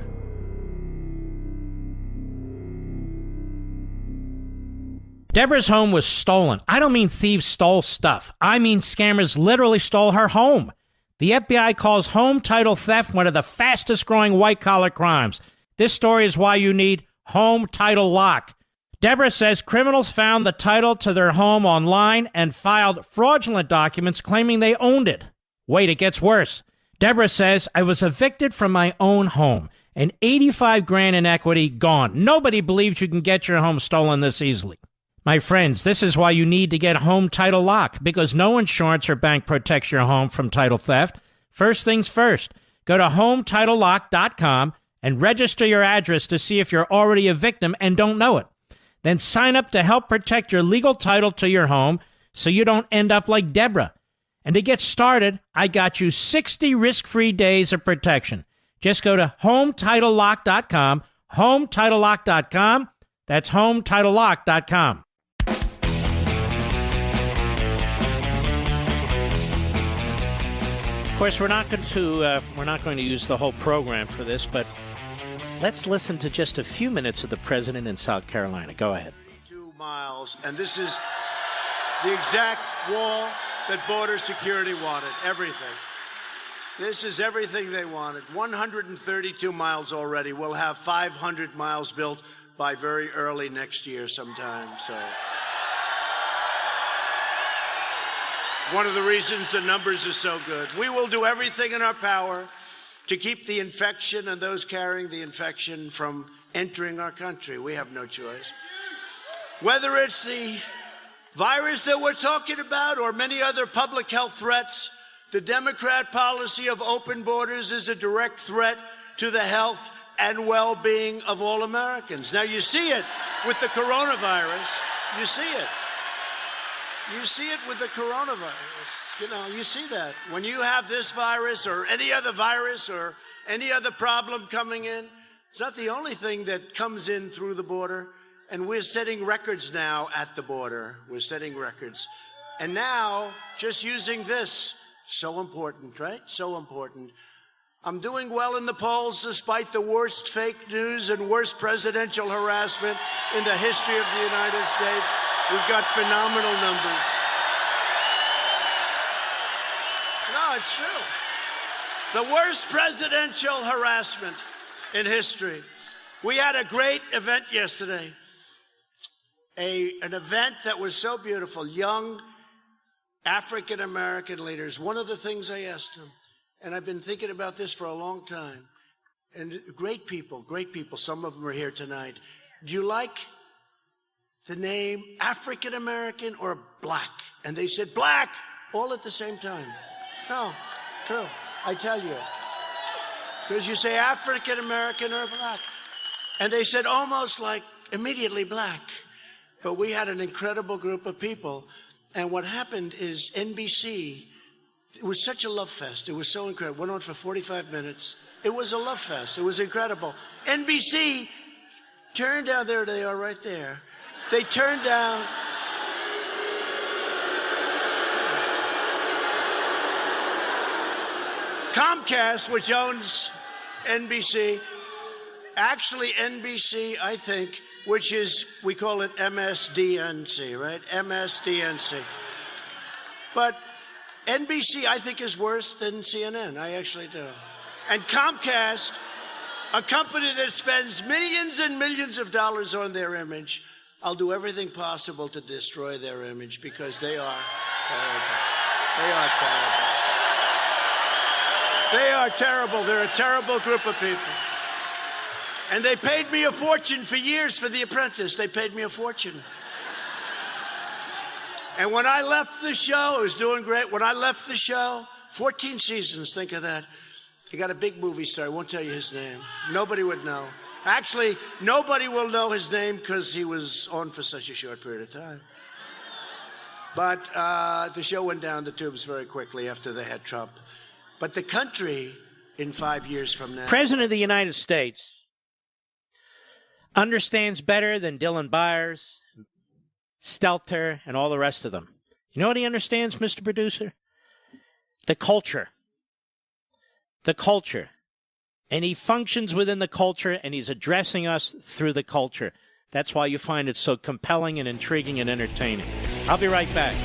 Deborah's home was stolen. I don't mean thieves stole stuff. I mean scammers literally stole her home. The FBI calls home title theft one of the fastest growing white-collar crimes. This story is why you need Home Title Lock. Deborah says criminals found the title to their home online and filed fraudulent documents claiming they owned it. Wait, it gets worse. Deborah says, I was evicted from my own home and $85,000 in equity gone. Nobody believes you can get your home stolen this easily. My friends, this is why you need to get Home Title Lock, because no insurance or bank protects your home from title theft. First things first, go to HomeTitleLock.com and register your address to see if you're already a victim and don't know it. Then sign up to help protect your legal title to your home so you don't end up like Deborah. And to get started, I got you 60 risk-free days of protection. Just go to HomeTitleLock.com, HomeTitleLock.com. That's HomeTitleLock.com. Of course, we're not going to use the whole program for this, but let's listen to just a few minutes of the president in South Carolina. Go ahead. 2 miles, and this is the exact wall that border security wanted. Everything. This is everything they wanted. 132 miles already. We'll have 500 miles built by very early next year sometime. So one of the reasons the numbers are so good. We will do everything in our power to keep the infection and those carrying the infection from entering our country. We have no choice. Whether it's the virus that we're talking about or many other public health threats, the Democrat policy of open borders is a direct threat to the health and well-being of all Americans. Now, you see it with the coronavirus. You see it. You see it with the coronavirus. You know, you see that. When you have this virus or any other virus or any other problem coming in, it's not the only thing that comes in through the border. And we're setting records now at the border. We're setting records. And now, just using this, so important, right? So important. I'm doing well in the polls despite the worst fake news and worst presidential harassment in the history of the United States. We've got phenomenal numbers. No, it's true. The worst presidential harassment in history. We had a great event yesterday. An event that was so beautiful. Young African-American leaders. One of the things I asked them, and I've been thinking about this for a long time, and great people, some of them are here tonight. Do you like the name African-American or Black? And they said, Black, all at the same time. No, true, I tell you. Because you say African-American or Black. And they said almost like immediately Black. But we had an incredible group of people. And what happened is NBC, it was such a love fest. It was so incredible. Went on for 45 minutes. It was a love fest. It was incredible. NBC turned down, there they are right there. They turned down. Comcast, which owns NBC, actually NBC, I think, which is, we call it MSDNC, right? MSDNC. But NBC, I think, is worse than CNN. I actually do. And Comcast, a company that spends millions and millions of dollars on their image, I'll do everything possible to destroy their image because they are terrible. They are terrible. They are terrible. They're a terrible group of people. And they paid me a fortune for years for The Apprentice. They paid me a fortune. And when I left the show, it was doing great. When I left the show, 14 seasons, think of that. He got a big movie star. I won't tell you his name. Nobody would know. Actually, nobody will know his name because he was on for such a short period of time. But the show went down the tubes very quickly after they had Trump. But the country, in 5 years from now... President of the United States understands better than Dylan Byers, Stelter, and all the rest of them. You know what he understands, Mr. Producer? The culture. The culture. And he functions within the culture, and he's addressing us through the culture. That's why you find it so compelling and intriguing and entertaining. I'll be right back.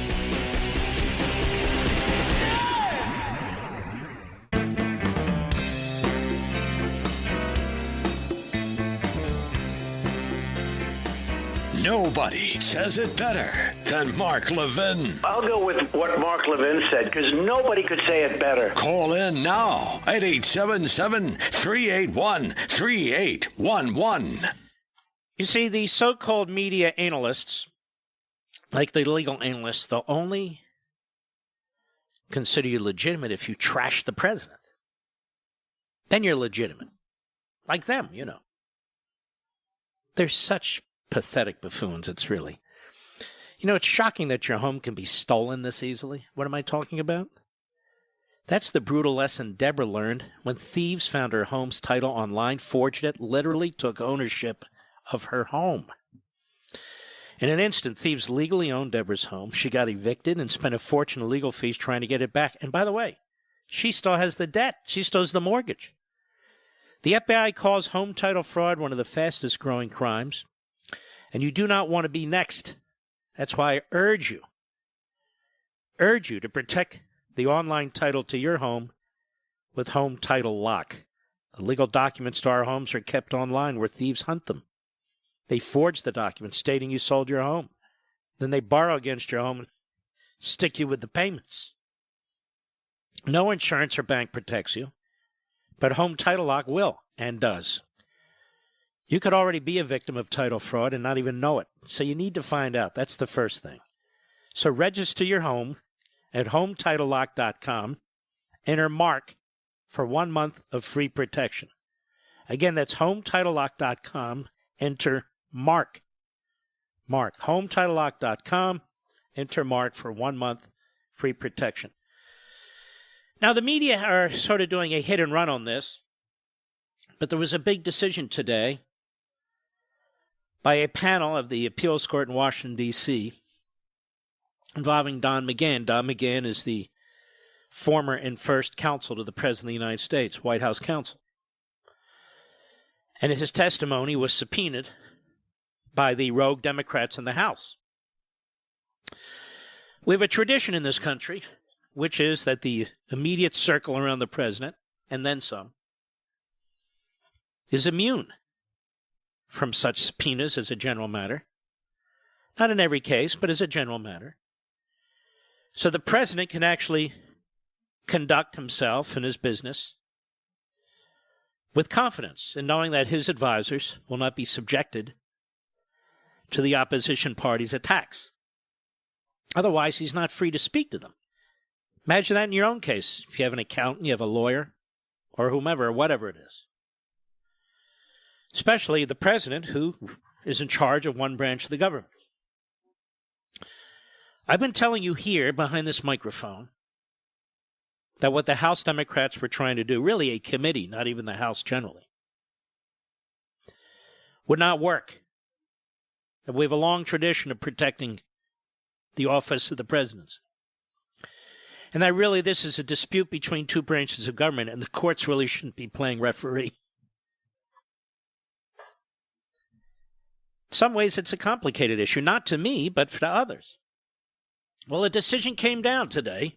Nobody says it better than Mark Levin. I'll go with what Mark Levin said, because nobody could say it better. Call in now at 877-381-3811. You see, the so-called media analysts, like the legal analysts, they'll only consider you legitimate if you trash the president. Then you're legitimate. Like them, you know. They're such pathetic buffoons, it's really. You know, it's shocking that your home can be stolen this easily. What am I talking about? That's the brutal lesson Deborah learned when thieves found her home's title online, forged it, literally took ownership of her home. In an instant, thieves legally owned Deborah's home. She got evicted and spent a fortune in legal fees trying to get it back. And by the way, she still has the debt. She still has the mortgage. The FBI calls home title fraud one of the fastest growing crimes. And you do not want to be next. That's why I urge you to protect the online title to your home with Home Title Lock. The legal documents to our homes are kept online where thieves hunt them. They forge the documents stating you sold your home. Then they borrow against your home and stick you with the payments. No insurance or bank protects you, but Home Title Lock will and does. You could already be a victim of title fraud and not even know it. So you need to find out. That's the first thing. So register your home at HometitleLock.com. Enter Mark for 1 month of free protection. Again, that's HomeTitleLock.com. Enter Mark. HomeTitleLock.com. Enter Mark for 1 month free protection. Now, the media are sort of doing a hit and run on this, but there was a big decision today by a panel of the appeals court in Washington, D.C., involving Don McGahn. Don McGahn is the former and first counsel to the President of the United States, White House counsel. And his testimony was subpoenaed by the rogue Democrats in the House. We have a tradition in this country, which is that the immediate circle around the president, and then some, is immune from such subpoenas as a general matter. Not in every case, but as a general matter. So the president can actually conduct himself and his business with confidence in knowing that his advisors will not be subjected to the opposition party's attacks. Otherwise, he's not free to speak to them. Imagine that in your own case. If you have an accountant, you have a lawyer, or whomever, or whatever it is. Especially the president, who is in charge of one branch of the government. I've been telling you here, behind this microphone, that what the House Democrats were trying to do, really a committee, not even the House generally, would not work. That we have a long tradition of protecting the office of the presidency. And that really this is a dispute between two branches of government, and the courts really shouldn't be playing referee. In some ways, it's a complicated issue, not to me, but for others. Well, a decision came down today,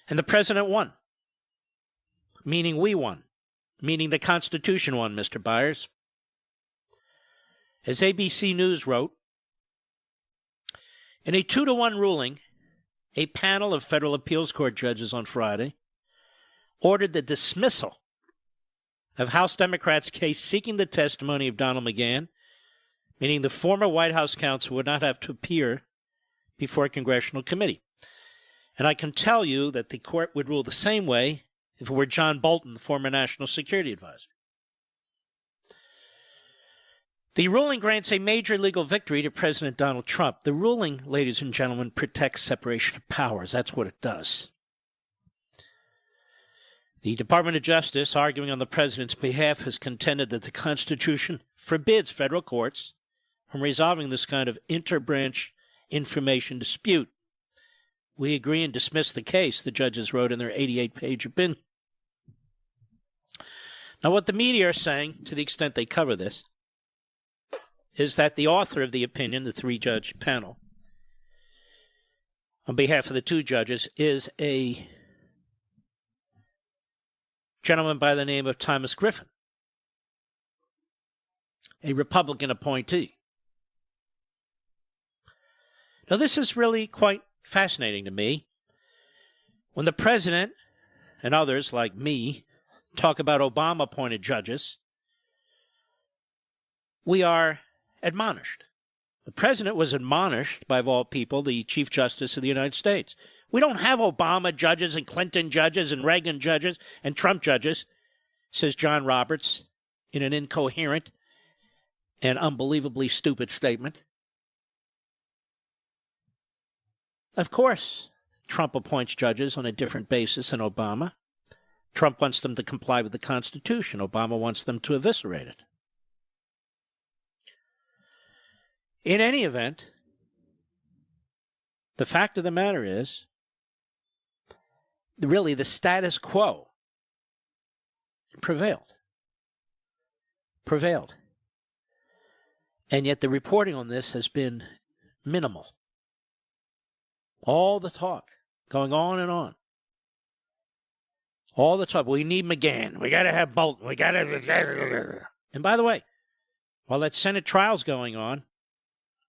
and the president won, meaning we won, meaning the Constitution won, Mr. Byers. As ABC News wrote, in a 2-1 ruling, a panel of federal appeals court judges on Friday ordered the dismissal of House Democrats' case seeking the testimony of Donald McGahn, meaning the former White House counsel would not have to appear before a congressional committee. And I can tell you that the court would rule the same way if it were John Bolton, the former national security advisor. The ruling grants a major legal victory to President Donald Trump. The ruling, ladies and gentlemen, protects separation of powers. That's what it does. The Department of Justice, arguing on the president's behalf, has contended that the Constitution forbids federal courts from resolving this kind of interbranch information dispute. We agree and dismiss the case, the judges wrote in their 88-page opinion. Now, what the media are saying, to the extent they cover this, is that the author of the opinion, the 3-judge panel, on behalf of the 2 judges, is a gentleman by the name of Thomas Griffin, a Republican appointee. Now, this is really quite fascinating to me. When the president and others like me talk about Obama-appointed judges, we are admonished. The president was admonished by, of all people, the Chief Justice of the United States. We don't have Obama judges and Clinton judges and Reagan judges and Trump judges, says John Roberts in an incoherent and unbelievably stupid statement. Of course, Trump appoints judges on a different basis than Obama. Trump wants them to comply with the Constitution. Obama wants them to eviscerate it. In any event, the fact of the matter is, really the status quo prevailed. And yet the reporting on this has been minimal. All the talk going on and on. All the talk. We need McGahn. We got to have Bolton. We got to. And by the way, while that Senate trial's going on,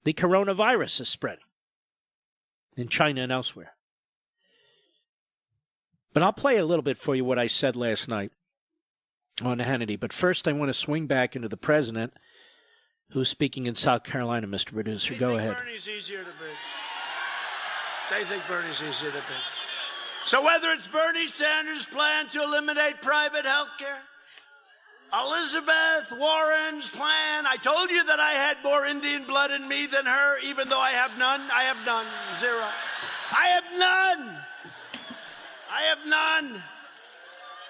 the coronavirus is spreading in China and elsewhere. But I'll play a little bit for you what I said last night on Hannity. But first, I want to swing back into the president, who's speaking in South Carolina, Mr. Producer. Go ahead. Bernie's easier to beat. They think Bernie's easier to beat. So whether it's Bernie Sanders' plan to eliminate private health care, Elizabeth Warren's plan. I told you that I had more Indian blood in me than her, even though I have none. I have none. Zero. I have none. I have none.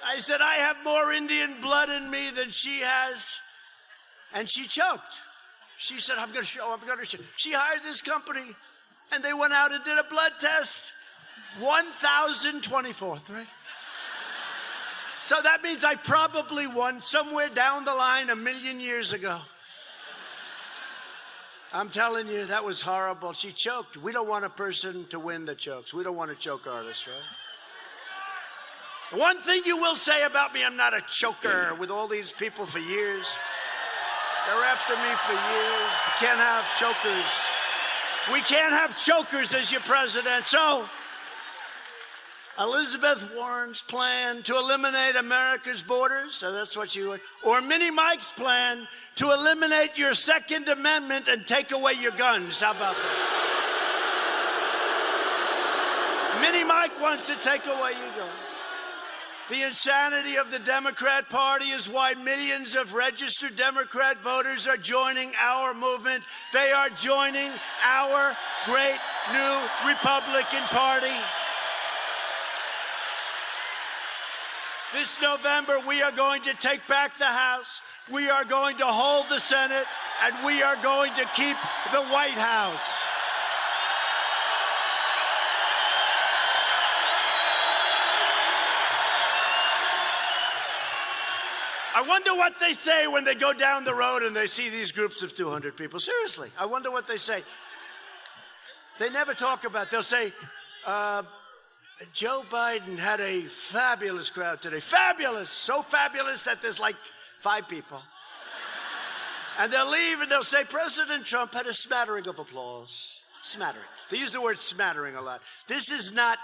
I said, I have more Indian blood in me than she has. And she choked. She said, I'm going to show. She hired this company, and they went out and did a blood test. 1,024th, right? So that means I probably won somewhere down the line 1,000,000 years ago. I'm telling you, that was horrible. She choked. We don't want a person to win that chokes. We don't want a choke artist, right? One thing you will say about me, I'm not a choker with all these people for years. They're after me for years. We can't have chokers. We can't have chokers as your president. So, Elizabeth Warren's plan to eliminate America's borders, so that's what you would, or Mini Mike's plan to eliminate your Second Amendment and take away your guns. How about that? Mini Mike wants to take away your guns. The insanity of the Democrat Party is why millions of registered Democrat voters are joining our movement. They are joining our great new Republican Party. This November, we are going to take back the House. We are going to hold the Senate, and we are going to keep the White House. I wonder what they say when they go down the road and they see these groups of 200 people. Seriously, I wonder what they say. They never talk about, they'll say, Joe Biden had a fabulous crowd today. Fabulous! So fabulous that there's like 5 people. And they'll leave and they'll say, President Trump had a smattering of applause. Smattering. They use the word smattering a lot. This is not,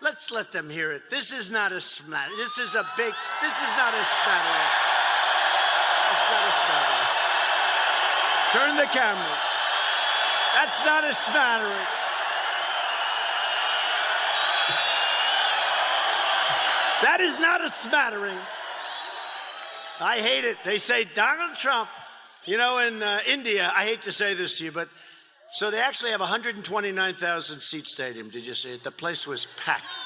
let's let them hear it. This is not a smattering. This is not a smattering. It's not a smattering. Turn the camera. That's not a smattering. That is not a smattering. I hate it. They say Donald Trump, you know, in India, I hate to say this to you, but so they actually have a 129,000 seat stadium. Did you see it? The place was packed.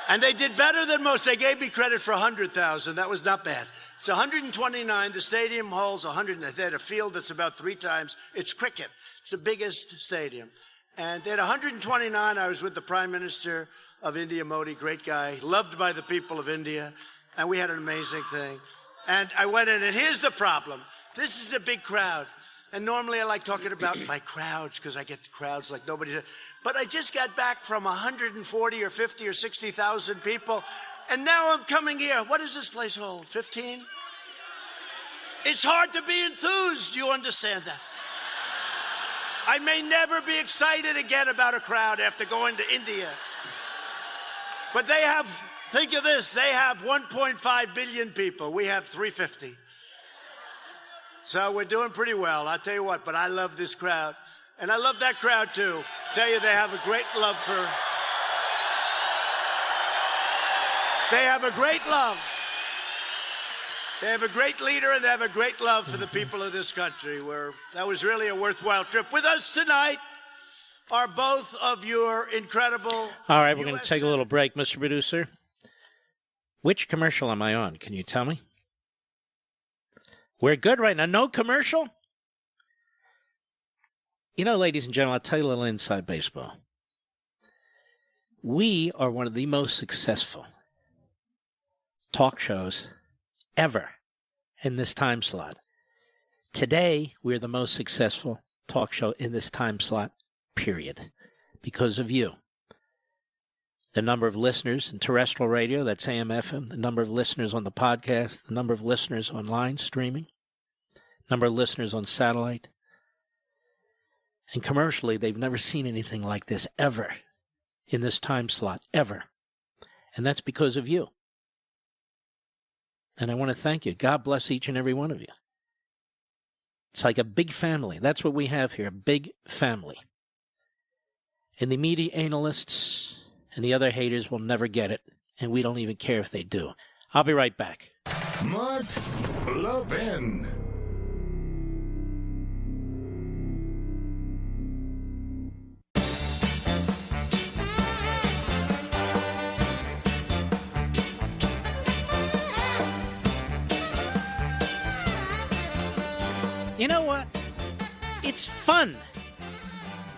And they did better than most. They gave me credit for 100,000. That was not bad. It's 129. The stadium holds 100. They had a field that's about 3 times. It's cricket. It's the biggest stadium. And they had 129. I was with the Prime Minister of India, Modi, great guy, loved by the people of India. And we had an amazing thing. And I went in, and here's the problem. This is a big crowd. And normally I like talking about my crowds because I get crowds like nobody's. But I just got back from 140 or 50 or 60,000 people. And now I'm coming here. What does this place hold? 15? It's hard to be enthused. Do you understand that? I may never be excited again about a crowd after going to India. But they have, think of this, they have 1.5 billion people. We have 350. So we're doing pretty well, I'll tell you what, but I love this crowd. And I love that crowd too. Tell you they have a great love for, they have a great love. They have a great leader and they have a great love for the people of this country. That was really a worthwhile trip. With us tonight are both of your incredible All right, we're going to take a little break, Mr. Producer. Which commercial am I on? Can you tell me? We're good right now. No commercial? You know, ladies and gentlemen, I'll tell you a little inside baseball. We are one of the most successful talk shows ever in this time slot. Today, we're the most successful talk show in this time slot, period, because of you. The number of listeners in terrestrial radio, that's AM, FM, the number of listeners on the podcast, the number of listeners online streaming, number of listeners on satellite. And commercially, they've never seen anything like this ever in this time slot, ever. And that's because of you. And I want to thank you. God bless each and every one of you. It's like a big family. That's what we have here, a big family. And the media analysts and the other haters will never get it, and we don't even care if they do. I'll be right back. Mark Levin. You know what? It's fun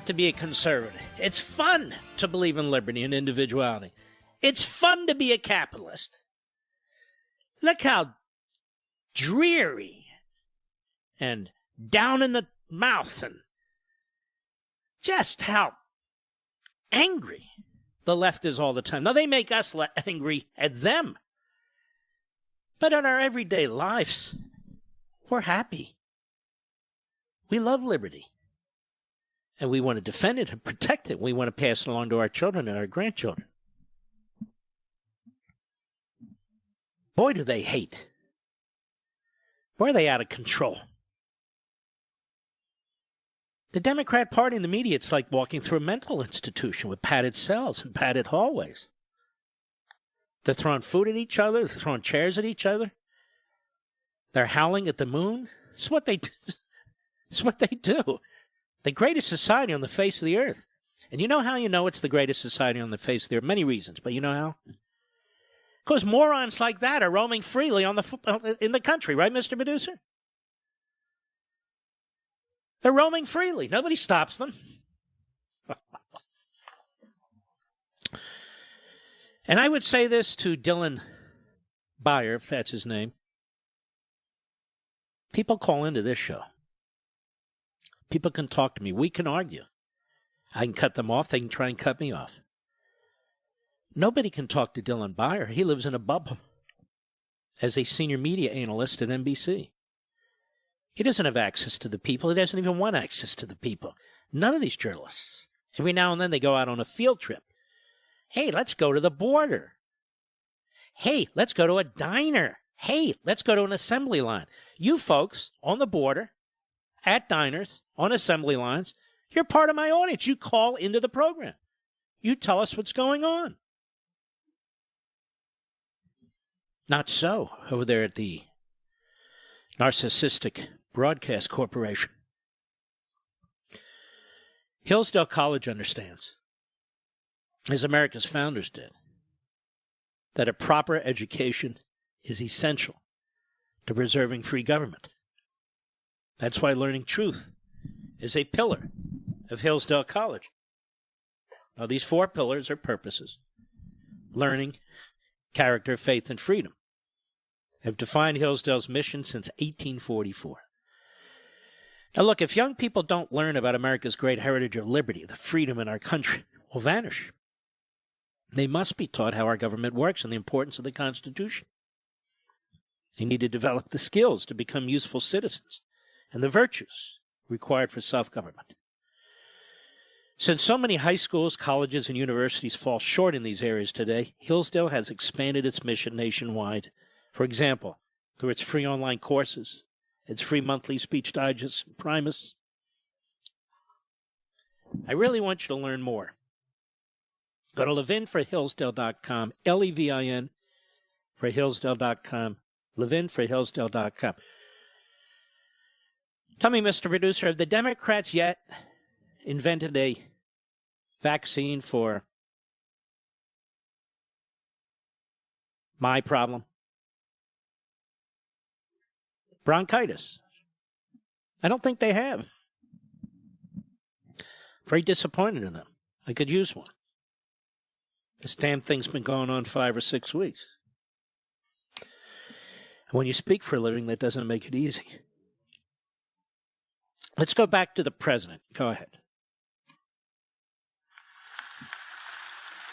to be a conservative. It's fun to believe in liberty and individuality. It's fun to be a capitalist. Look how dreary and down in the mouth and just how angry the left is all the time. Now, they make us angry at them. But in our everyday lives, we're happy. We love liberty. And we want to defend it and protect it. We want to pass it along to our children and our grandchildren. Boy, do they hate. Boy, are they out of control. The Democrat Party and the media, it's like walking through a mental institution with padded cells and padded hallways. They're throwing food at each other. They're throwing chairs at each other. They're howling at the moon. It's what they do. It's what they do. The greatest society on the face of the earth. And you know how you know it's the greatest society on the face of the earth? Many reasons, but you know how? Because morons like that are roaming freely in the country, right, Mr. Producer? They're roaming freely. Nobody stops them. And I would say this to Dylan Beyer, if that's his name. People call into this show. People can talk to me. We can argue. I can cut them off. They can try and cut me off. Nobody can talk to Dylan Beyer. He lives in a bubble as a senior media analyst at NBC. He doesn't have access to the people. He doesn't even want access to the people. None of these journalists. Every now and then they go out on a field trip. Hey, let's go to the border. Hey, let's go to a diner. Hey, let's go to an assembly line. You folks on the border, at diners, on assembly lines, you're part of my audience. You call into the program. You tell us what's going on. Not so over there at the narcissistic broadcast corporation. Hillsdale College understands, as America's founders did, that a proper education is essential to preserving free government. That's why learning truth is a pillar of Hillsdale College. Now, these 4 pillars are purposes: learning, character, faith, and freedom. Have defined Hillsdale's mission since 1844. Now, look, if young people don't learn about America's great heritage of liberty, the freedom in our country will vanish. They must be taught how our government works and the importance of the Constitution. They need to develop the skills to become useful citizens and the virtues required for self-government. Since so many high schools, colleges, and universities fall short in these areas today, Hillsdale has expanded its mission nationwide. For example, through its free online courses, its free monthly speech digests, and Primus. I really want you to learn more. Go to levinforhillsdale.com, Levin for Hillsdale.com, levinforhillsdale.com. Tell me, Mr. Producer, have the Democrats yet invented a vaccine for my problem? Bronchitis. I don't think they have. Very disappointed in them. I could use one. This damn thing's been going on 5 or 6 weeks. And when you speak for a living, that doesn't make it easy. Let's go back to the president. Go ahead.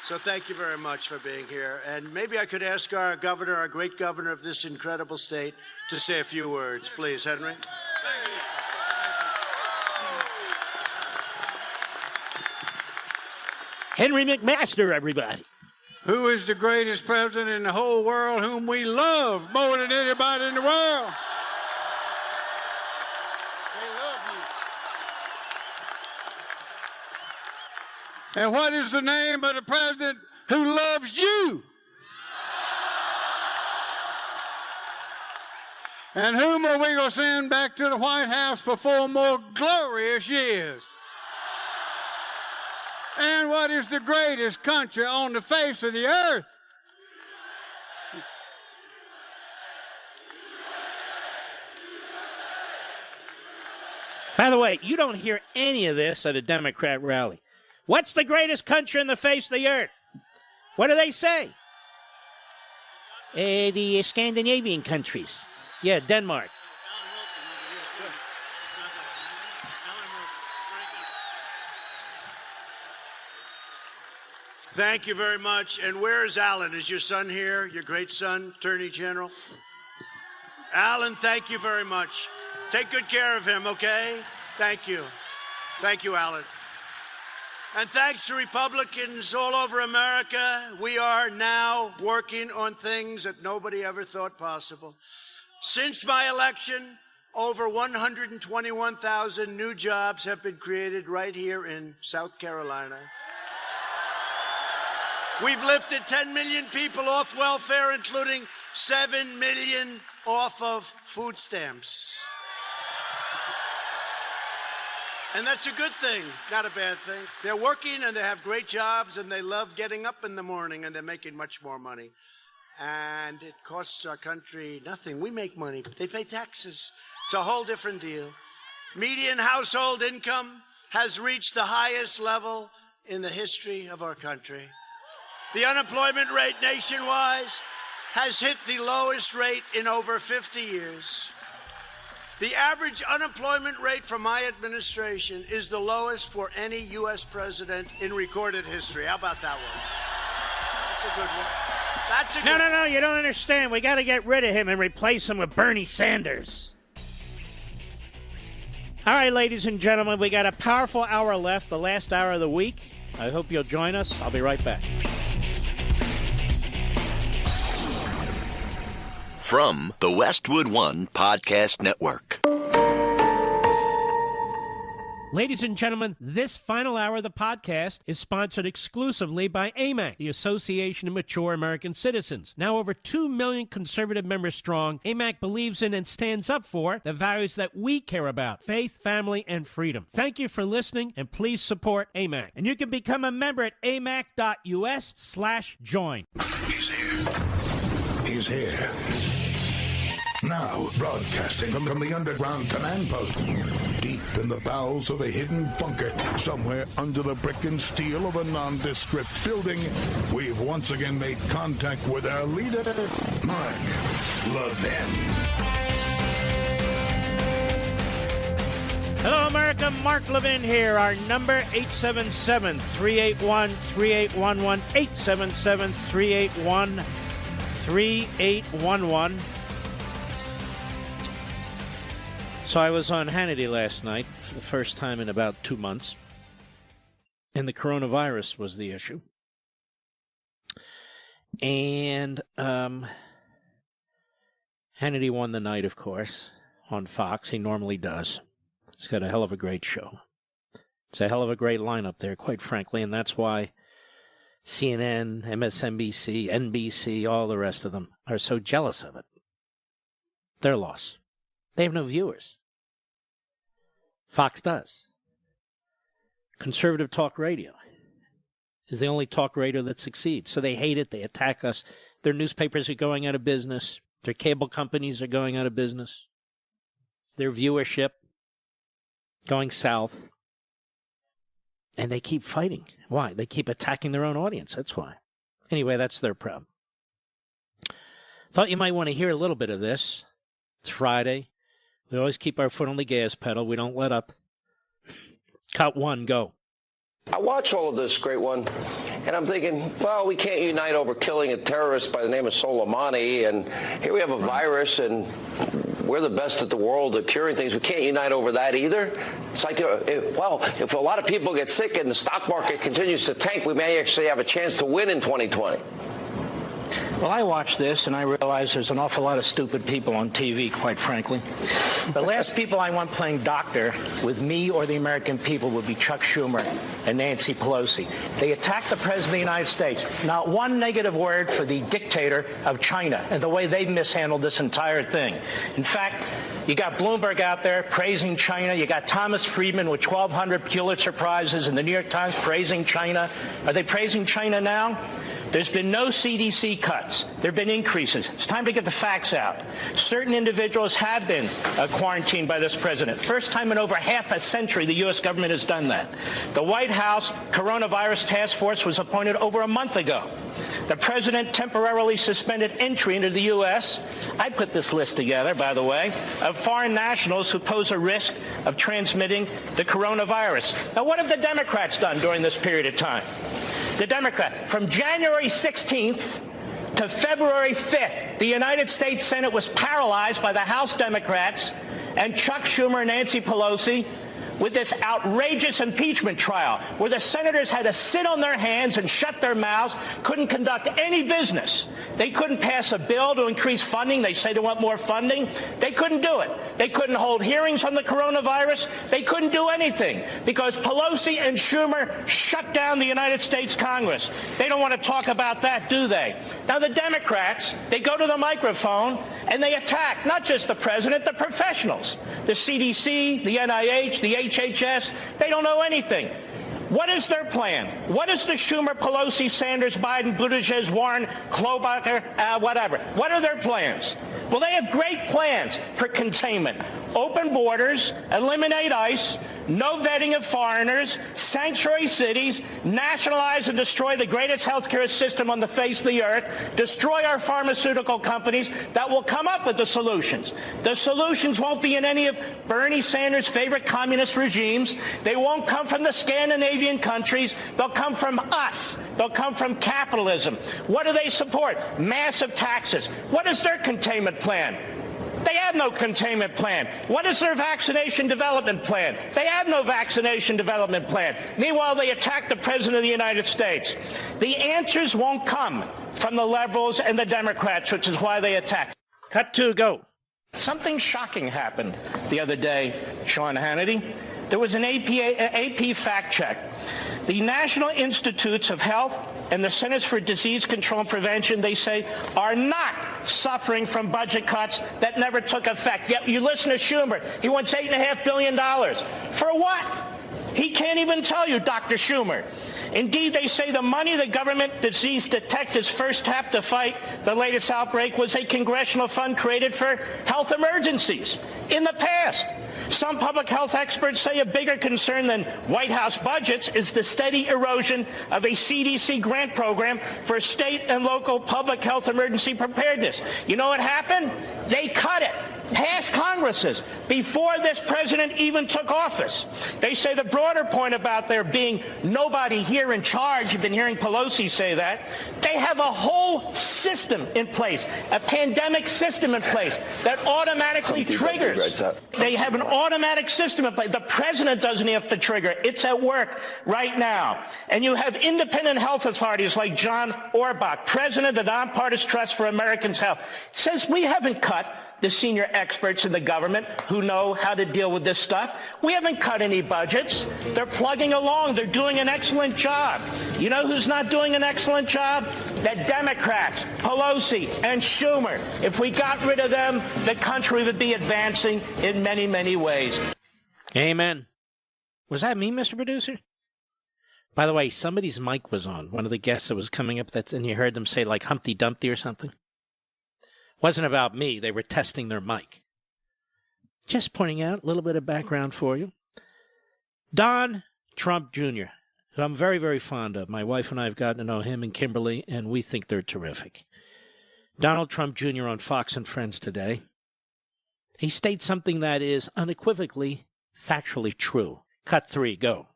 So thank you very much for being here. And maybe I could ask our governor, our great governor of this incredible state, to say a few words. Please, Henry. Thank you. Henry McMaster, everybody. Who is the greatest president in the whole world, whom we love more than anybody in the world? They love you. And what is the name of the president who loves you? And whom are we going to send back to the White House for 4 more glorious years? And what is the greatest country on the face of the earth? By the way, you don't hear any of this at a Democrat rally. What's the greatest country on the face of the earth? What do they say? The Scandinavian countries. Yeah, Denmark. Thank you very much. And where is Alan? Is your son here, your great son, Attorney General? Alan, thank you very much. Take good care of him, okay? Thank you. Thank you, Alan. And thanks to Republicans all over America, we are now working on things that nobody ever thought possible. Since my election, over 121,000 new jobs have been created right here in South Carolina. We've lifted 10 million people off welfare, including 7 million off of food stamps. And that's a good thing, not a bad thing. They're working and they have great jobs and they love getting up in the morning and they're making much more money. And it costs our country nothing. We make money, but they pay taxes. It's a whole different deal. Median household income has reached the highest level in the history of our country. The unemployment rate nationwide has hit the lowest rate in over 50 years. The average unemployment rate for my administration is the lowest for any U.S. president in recorded history. How about that one? That's a good one. That's a good one. No, you don't understand. We got to get rid of him and replace him with Bernie Sanders. All right, ladies and gentlemen, we got a powerful hour left, the last hour of the week. I hope you'll join us. I'll be right back. From the Westwood One Podcast Network. Ladies and gentlemen, this final hour of the podcast is sponsored exclusively by AMAC, the Association of Mature American Citizens. Now over 2 million conservative members strong, AMAC believes in and stands up for the values that we care about: faith, family, and freedom. Thank you for listening, and please support AMAC. And you can become a member at amac.us/join. He's here. He's here. Now, broadcasting from the underground command post, deep in the bowels of a hidden bunker, somewhere under the brick and steel of a nondescript building, we've once again made contact with our leader, Mark Levin. Hello, America. Mark Levin here. Our number, 877-381-3811, 877-381-3811. So I was on Hannity last night for the first time in about 2 months, and the coronavirus was the issue. And Hannity won the night, of course, on Fox. He normally does. He's got a hell of a great show. It's a hell of a great lineup there, quite frankly, and that's why CNN, MSNBC, NBC, all the rest of them are so jealous of it. Their loss. They have no viewers. Fox does. Conservative talk radio is the only talk radio that succeeds. So they hate it. They attack us. Their newspapers are going out of business. Their cable companies are going out of business. Their viewership going south. And they keep fighting. Why? They keep attacking their own audience. That's why. Anyway, that's their problem. Thought you might want to hear a little bit of this. It's Friday. We always keep our foot on the gas pedal. We don't let up. Cut one, go. I watch all of this, great one, and I'm thinking, well, we can't unite over killing a terrorist by the name of Soleimani, and here we have a virus, and we're the best at the world at curing things. We can't unite over that either. It's like, if a lot of people get sick and the stock market continues to tank, we may actually have a chance to win in 2020. Well, I watch this and I realize there's an awful lot of stupid people on TV, quite frankly. The last people I want playing doctor with me or the American people would be Chuck Schumer and Nancy Pelosi. They attacked the President of the United States. Not one negative word for the dictator of China and the way they've mishandled this entire thing. In fact, you got Bloomberg out there praising China. You got Thomas Friedman with 1,200 Pulitzer Prizes and the New York Times praising China. Are they praising China now? There's been no CDC cuts. There have been increases. It's time to get the facts out. Certain individuals have been quarantined by this president. First time in over half a century the U.S. government has done that. The White House Coronavirus Task Force was appointed over a month ago. The president temporarily suspended entry into the U.S. I put this list together, by the way, of foreign nationals who pose a risk of transmitting the coronavirus. Now, what have the Democrats done during this period of time? The Democrat, from January 16th to February 5th, the United States Senate was paralyzed by the House Democrats and Chuck Schumer and Nancy Pelosi with this outrageous impeachment trial where the senators had to sit on their hands and shut their mouths, couldn't conduct any business. They couldn't pass a bill to increase funding. They say they want more funding. They couldn't do it. They couldn't hold hearings on the coronavirus. They couldn't do anything because Pelosi and Schumer shut down the United States Congress. They don't want to talk about that, do they? Now, the Democrats, they go to the microphone and they attack not just the president, the professionals, the CDC, the NIH, the HHS. They don't know anything. What is their plan? What is the Schumer, Pelosi, Sanders, Biden, Buttigieg, Warren, Klobuchar, whatever? What are their plans? Well, they have great plans for containment. Open borders, eliminate ICE, no vetting of foreigners, sanctuary cities, nationalize and destroy the greatest healthcare system on the face of the earth, destroy our pharmaceutical companies that will come up with the solutions. The solutions won't be in any of Bernie Sanders' favorite communist regimes. They won't come from the Scandinavian countries. They'll come from us. They'll come from capitalism. What do they support? Massive taxes. What is their containment plan? They have no containment plan. What is their vaccination development plan? They have no vaccination development plan. Meanwhile, they attack the President of the United States. The answers won't come from the liberals and the Democrats, which is why they attack. Cut to go. Something shocking happened the other day, Sean Hannity. There was an AP fact check. The National Institutes of Health and the Centers for Disease Control and Prevention, they say, are not suffering from budget cuts that never took effect. Yet you listen to Schumer. He wants $8.5 billion. For what? He can't even tell you, Dr. Schumer. Indeed, they say the money the government disease detectives first tapped to fight the latest outbreak was a congressional fund created for health emergencies in the past. Some public health experts say a bigger concern than White House budgets is the steady erosion of a CDC grant program for state and local public health emergency preparedness. You know what happened? They cut it. Past Congresses, before this president even took office. They say the broader point about there being nobody here in charge, you've been hearing Pelosi say that, they have a whole system in place, a pandemic system in place that automatically triggers. They have an automatic system in place. The president doesn't have to trigger. It's at work right now. And you have independent health authorities like John Orbach, president of the Nonpartisan Trust for Americans' Health, says we haven't cut the senior experts in the government who know how to deal with this stuff. We haven't cut any budgets. They're plugging along. They're doing an excellent job. You know who's not doing an excellent job? The Democrats, Pelosi and Schumer. If we got rid of them, the country would be advancing in many, many ways. Amen. Was that me, Mr. Producer? By the way, somebody's mic was on. One of the guests that was coming up, and you heard them say like Humpty Dumpty or something. Wasn't about me. They were testing their mic. Just pointing out a little bit of background for you. Don Trump Jr., who I'm very, very fond of. My wife and I have gotten to know him and Kimberly, and we think they're terrific. Donald Trump Jr. on Fox and Friends today. He states something that is unequivocally, factually true. Cut 3, go.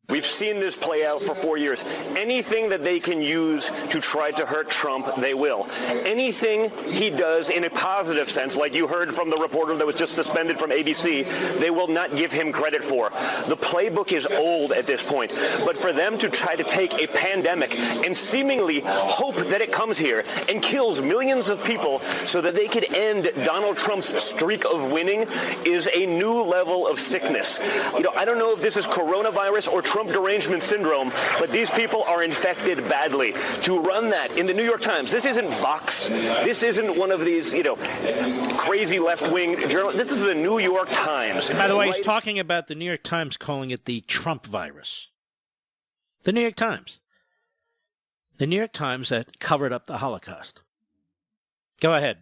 We've seen this play out for 4 years. Anything that they can use to try to hurt Trump, they will. Anything he does in a positive sense, like you heard from the reporter that was just suspended from ABC, they will not give him credit for. The playbook is old at this point. But for them to try to take a pandemic and seemingly hope that it comes here and kills millions of people so that they could end Donald Trump's streak of winning is a new level of sickness. I don't know if this is coronavirus or Trump derangement syndrome, but these people are infected badly. To run that in the New York Times, this isn't Vox. This isn't one of these, crazy left-wing journalists. This is the New York Times. By the way, he's talking about the New York Times calling it the Trump virus. The New York Times. The New York Times that covered up the Holocaust. Go ahead.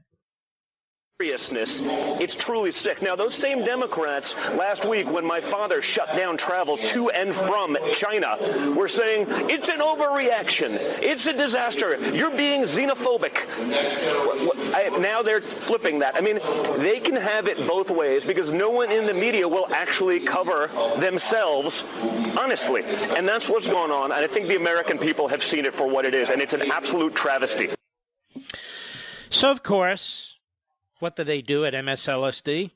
Seriousness, it's truly sick. Now, those same Democrats last week when my father shut down travel to and from China were saying, it's an overreaction. It's a disaster. You're being xenophobic. Now they're flipping that. I mean, they can have it both ways because no one in the media will actually cover themselves honestly. And that's what's going on. And I think the American people have seen it for what it is. And it's an absolute travesty. So, of course, what do they do at MSLSD?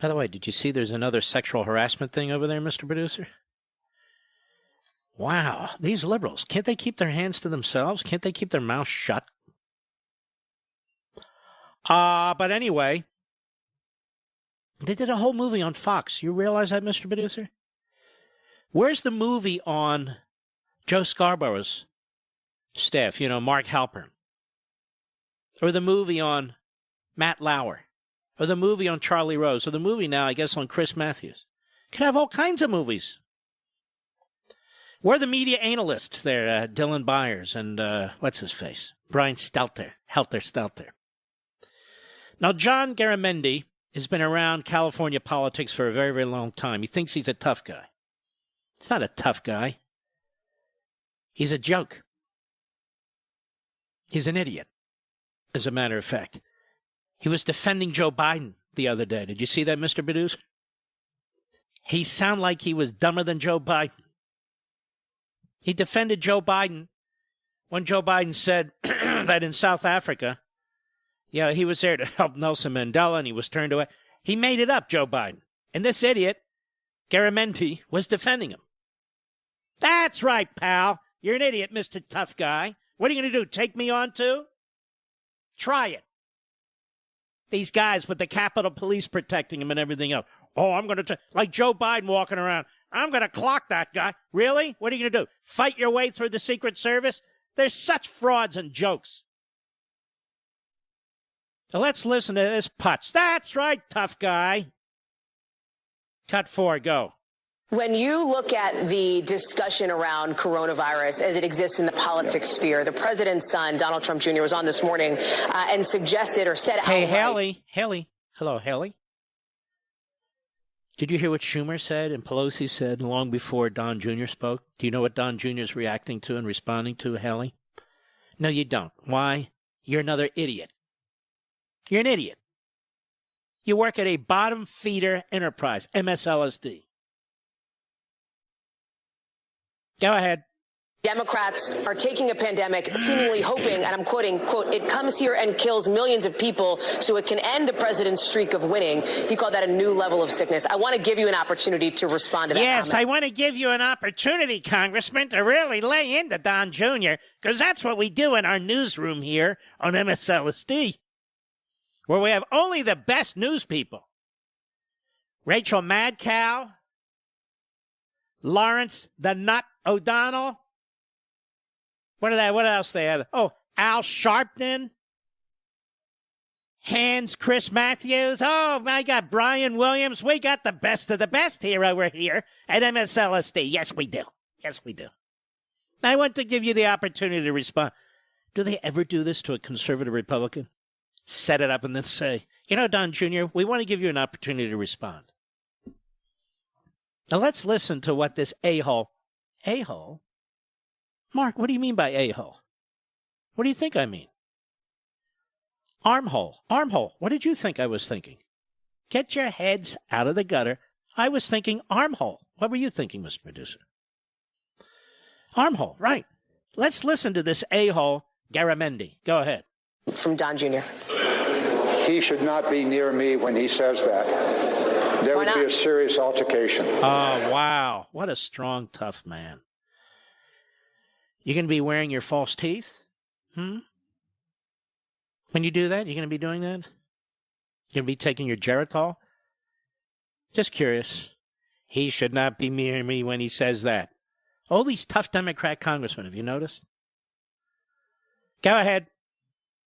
By the way, did you see there's another sexual harassment thing over there, Mr. Producer? Wow, these liberals, can't they keep their hands to themselves? Can't they keep their mouths shut? But anyway, they did a whole movie on Fox. You realize that, Mr. Producer? Where's the movie on Joe Scarborough's staff, Mark Halpern? Or the movie on Matt Lauer, or the movie on Charlie Rose, or the movie now, I guess, on Chris Matthews. Could have all kinds of movies. Where are the media analysts there? Dylan Byers and, what's his face? Brian Stelter. Helter-Stelter. Now, John Garamendi has been around California politics for a very, very long time. He thinks he's a tough guy. He's not a tough guy. He's a joke. He's an idiot. As a matter of fact, he was defending Joe Biden the other day. Did you see that, Mr. Producer? He sounded like he was dumber than Joe Biden. He defended Joe Biden when Joe Biden said that in South Africa, he was there to help Nelson Mandela and he was turned away. He made it up, Joe Biden. And this idiot, Garamendi, was defending him. That's right, pal. You're an idiot, Mr. Tough Guy. What are you going to do, take me on too? Try it. These guys with the Capitol Police protecting him and everything else. Oh, I'm going to, like Joe Biden walking around, I'm going to clock that guy. Really? What are you going to do? Fight your way through the Secret Service? There's such frauds and jokes. So let's listen to this putz. That's right, tough guy. Cut 4, go. When you look at the discussion around coronavirus as it exists in the politics sphere, the president's son, Donald Trump Jr., was on this morning and suggested or said outright... Hey, Haley. Hello, Haley. Did you hear what Schumer said and Pelosi said long before Don Jr. spoke? Do you know what Don Jr. is reacting to and responding to, Haley? No, you don't. Why? You're another idiot. You're an idiot. You work at a bottom feeder enterprise, MSLSD. Go ahead. Democrats are taking a pandemic, seemingly hoping, and I'm quoting, quote, it comes here and kills millions of people so it can end the president's streak of winning. You call that a new level of sickness. I want to give you an opportunity to respond to that Yes, comment. I want to give you an opportunity, Congressman, to really lay into Don Jr., because that's what we do in our newsroom here on MSLSD, where we have only the best news people. Rachel Madcow, Lawrence the Nut O'Donnell. What else they have? Oh, Al Sharpton. Chris Matthews. Oh, I got Brian Williams. We got the best of the best here over here at MSLSD. Yes, we do. Yes, we do. I want to give you the opportunity to respond. Do they ever do this to a conservative Republican? Set it up and then say, Don Jr., we want to give you an opportunity to respond. Now let's listen to what this a-hole. A-hole? Mark, what do you mean by a-hole? What do you think I mean? Armhole. Armhole. What did you think I was thinking? Get your heads out of the gutter. I was thinking armhole. What were you thinking, Mr. Producer? Armhole, right. Let's listen to this a-hole, Garamendi. Go ahead. From Don Jr. He should not be near me when he says that. There would be a serious altercation. Oh, wow. What a strong, tough man. You going to be wearing your false teeth? When you do that, you're going to be doing that? You're going to be taking your Geritol? Just curious. He should not be near me when he says that. All these tough Democrat congressmen, have you noticed? Go ahead.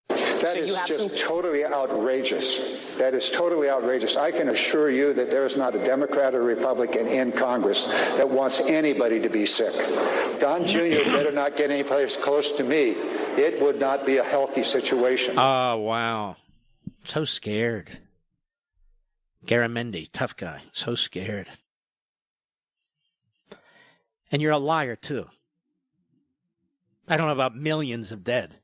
That is just totally outrageous. That is totally outrageous. I can assure you that there is not a Democrat or Republican in Congress that wants anybody to be sick. Don Jr. better not get any place close to me. It would not be a healthy situation. Oh, wow. So scared. Garamendi, tough guy. So scared. And you're a liar, too. I don't know about millions of dead.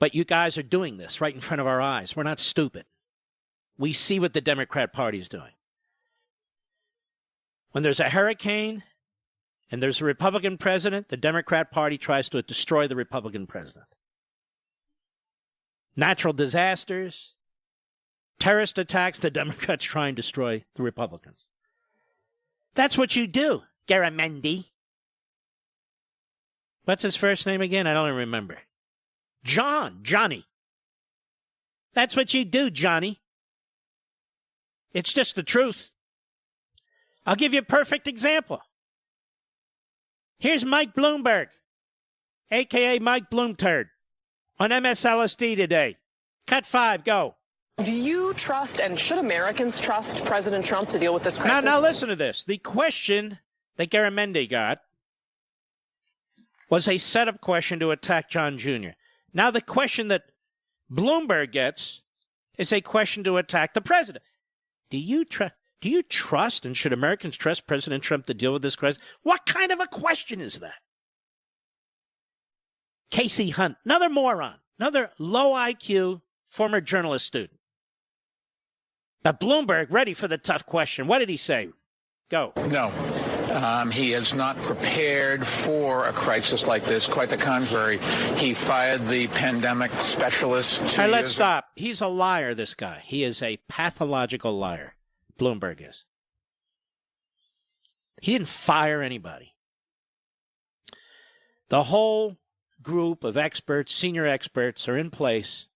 But you guys are doing this right in front of our eyes. We're not stupid. We see what the Democrat Party is doing. When there's a hurricane and there's a Republican president, the Democrat Party tries to destroy the Republican president. Natural disasters, terrorist attacks, the Democrats try and destroy the Republicans. That's what you do, Garamendi. What's his first name again? I don't even remember. Johnny. That's what you do, Johnny. It's just the truth. I'll give you a perfect example. Here's Mike Bloomberg, a.k.a. Mike Bloomturd, on MSLSD today. Cut 5, go. Do you trust and should Americans trust President Trump to deal with this crisis? Now listen to this. The question that Garamendi got was a setup question to attack John Jr. Now the question that Bloomberg gets is a question to attack the president. Do you trust and should Americans trust President Trump to deal with this crisis? What kind of a question is that? Casey Hunt, another moron, another low IQ former journalist student. But Bloomberg, ready for the tough question. What did he say? Go. No. He is not prepared for a crisis like this. Quite the contrary. He fired the pandemic specialist 2 years ago. Let's stop. He's a liar, this guy. He is a pathological liar. Bloomberg is. He didn't fire anybody. The whole group of experts, senior experts, are in place.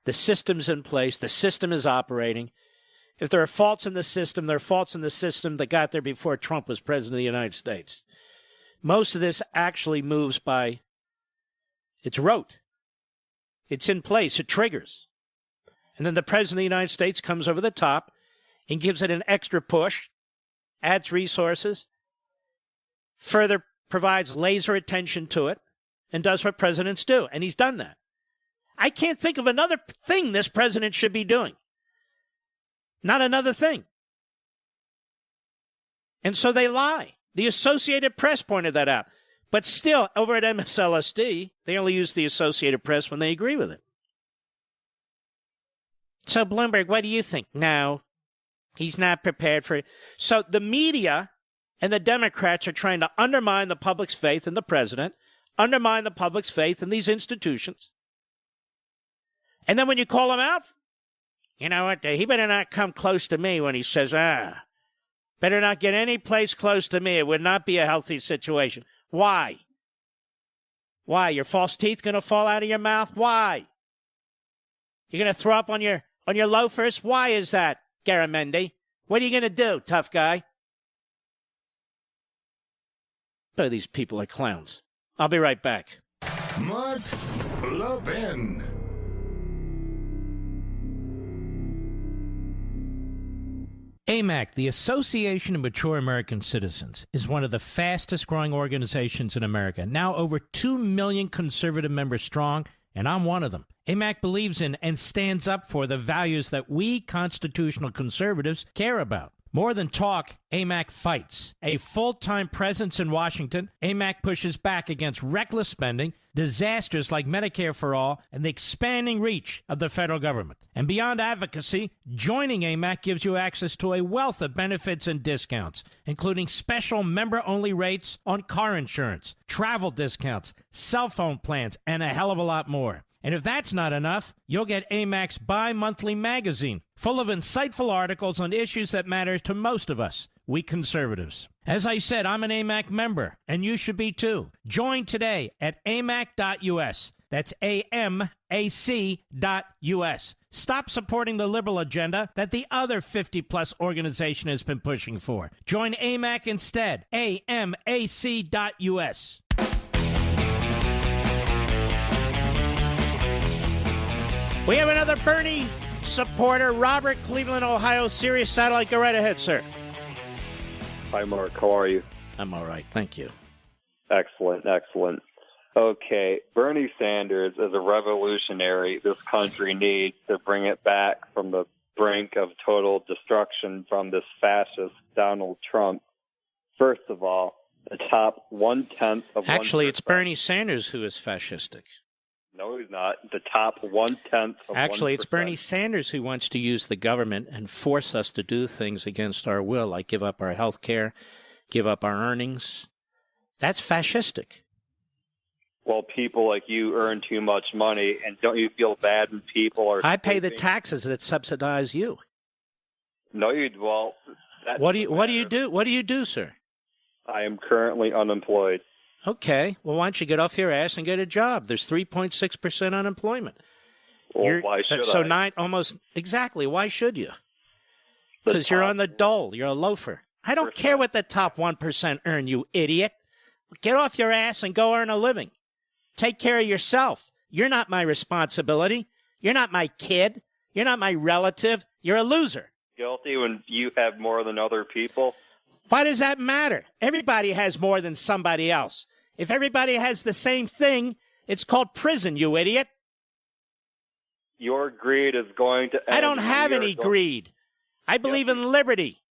The system's in place. The system is operating. If there are faults in the system, there are faults in the system that got there before Trump was president of the United States. Most of this actually moves by, it's rote. It's in place. It triggers. And then the president of the United States comes over the top and gives it an extra push, adds resources, further provides laser attention to it, and does what presidents do. And he's done that. I can't think of another thing this president should be doing. Not another thing. And so they lie. The Associated Press pointed that out. But still, over at MSLSD, they only use the Associated Press when they agree with it. So, Bloomberg, what do you think? No, he's not prepared for it. So the media and the Democrats are trying to undermine the public's faith in the president, undermine the public's faith in these institutions. And then when you call him out, you know what, he better not come close to me when he says, better not get any place close to me. It would not be a healthy situation. Why? Why? Your false teeth going to fall out of your mouth? Why? You're going to throw up on your loafers? Why is that, Garamendi? What are you going to do, tough guy? Both of these people are clowns. I'll be right back. Mark Levin. AMAC, the Association of Mature American Citizens, is one of the fastest-growing organizations in America. Now over 2 million conservative members strong, and I'm one of them. AMAC believes in and stands up for the values that we constitutional conservatives care about. More than talk, AMAC fights. A full-time presence in Washington, AMAC pushes back against reckless spending, disasters like Medicare for All, and the expanding reach of the federal government. And beyond advocacy, joining AMAC gives you access to a wealth of benefits and discounts, including special member-only rates on car insurance, travel discounts, cell phone plans, and a hell of a lot more. And if that's not enough, you'll get AMAC's bi-monthly magazine, full of insightful articles on issues that matter to most of us, we conservatives. As I said, I'm an AMAC member, and you should be too. Join today at amac.us. That's AMAC.us. Stop supporting the liberal agenda that the other 50-plus organization has been pushing for. Join AMAC instead. AMAC.us. We have another Bernie supporter, Robert, Cleveland, Ohio, Sirius Satellite. Go right ahead, sir. Hi, Mark. How are you? I'm all right. Thank you. Excellent, excellent. Okay, Bernie Sanders is a revolutionary this country needs to bring it back from the brink of total destruction from this fascist Donald Trump. First of all, the top 1/10 of Actually, it's Bernie Sanders who is fascistic. No, he's not. The top 1/10 of Actually, 1%. it's Bernie Sanders who wants to use the government and force us to do things against our will, like give up our health care, give up our earnings. That's fascistic. Well, people like you earn too much money, and don't you feel bad when people are... I pay the taxes that subsidize you. No, you... Well... What do you do? What do you do, sir? I am currently unemployed. Okay. Well, why don't you get off your ass and get a job? There's 3.6% unemployment. Well, why should I? Exactly. Why should you? Because you're on the dole. You're a loafer. I don't care what the top 1% earn, you idiot. Get off your ass and go earn a living. Take care of yourself. You're not my responsibility. You're not my kid. You're not my relative. You're a loser. Guilty when you have more than other people? Why does that matter? Everybody has more than somebody else. If everybody has the same thing, it's called prison, you idiot. Your greed is going to end. I don't have any greed. I believe in liberty.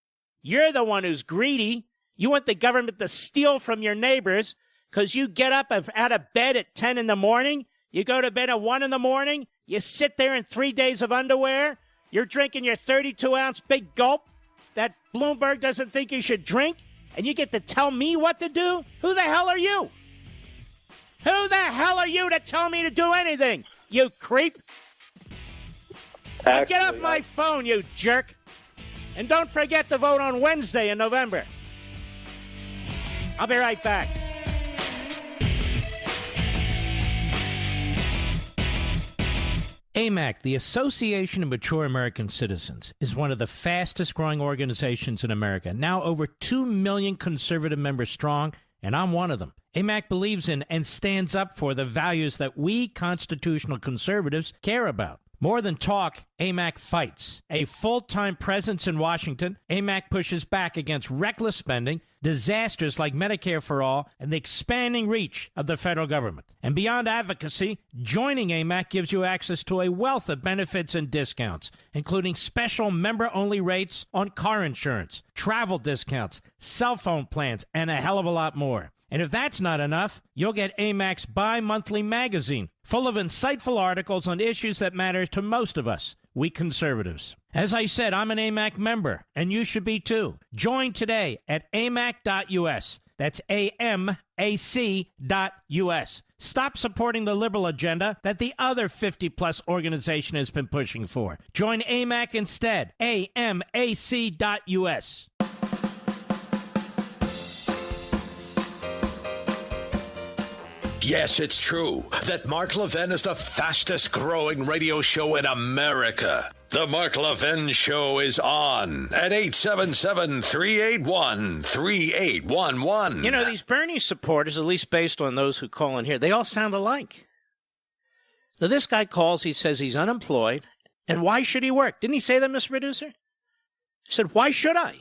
You're the one who's greedy. You want the government to steal from your neighbors because you get up out of bed at 10 in the morning, you go to bed at 1 in the morning, you sit there in 3 days of underwear, you're drinking your 32-ounce big gulp that Bloomberg doesn't think you should drink, and you get to tell me what to do? Who the hell are you? Who the hell are you to tell me to do anything, you creep? Now get off my phone, you jerk. And don't forget to vote on Wednesday in November. I'll be right back. AMAC, the Association of Mature American Citizens, is one of the fastest-growing organizations in America. Now over 2 million conservative members strong, and I'm one of them. AMAC believes in and stands up for the values that we constitutional conservatives care about. More than talk, AMAC fights. A full-time presence in Washington, AMAC pushes back against reckless spending, disasters like Medicare for All, and the expanding reach of the federal government. And beyond advocacy, joining AMAC gives you access to a wealth of benefits and discounts, including special member-only rates on car insurance, travel discounts, cell phone plans, and a hell of a lot more. And if that's not enough, you'll get AMAC's bi-monthly magazine, full of insightful articles on issues that matter to most of us, we conservatives. As I said, I'm an AMAC member, and you should be too. Join today at amac.us. That's AMAC.us. Stop supporting the liberal agenda that the other 50-plus organization has been pushing for. Join AMAC instead. AMAC.us. Yes, it's true that Mark Levin is the fastest growing radio show in America. The Mark Levin Show is on at 877-381-3811. You know, these Bernie supporters, at least based on those who call in here, they all sound alike. Now, this guy calls, he says he's unemployed, and why should he work? Didn't he say that, Mr. Producer? He said, why should I?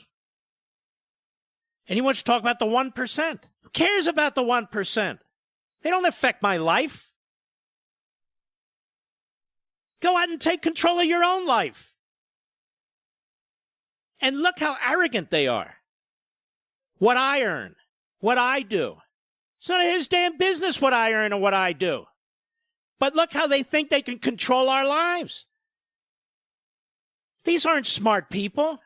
And he wants to talk about the 1%. Who cares about the 1%? They don't affect my life. Go out and take control of your own life. And look how arrogant they are. What I earn, what I do. It's none of his damn business what I earn or what I do. But look how they think they can control our lives. These aren't smart people.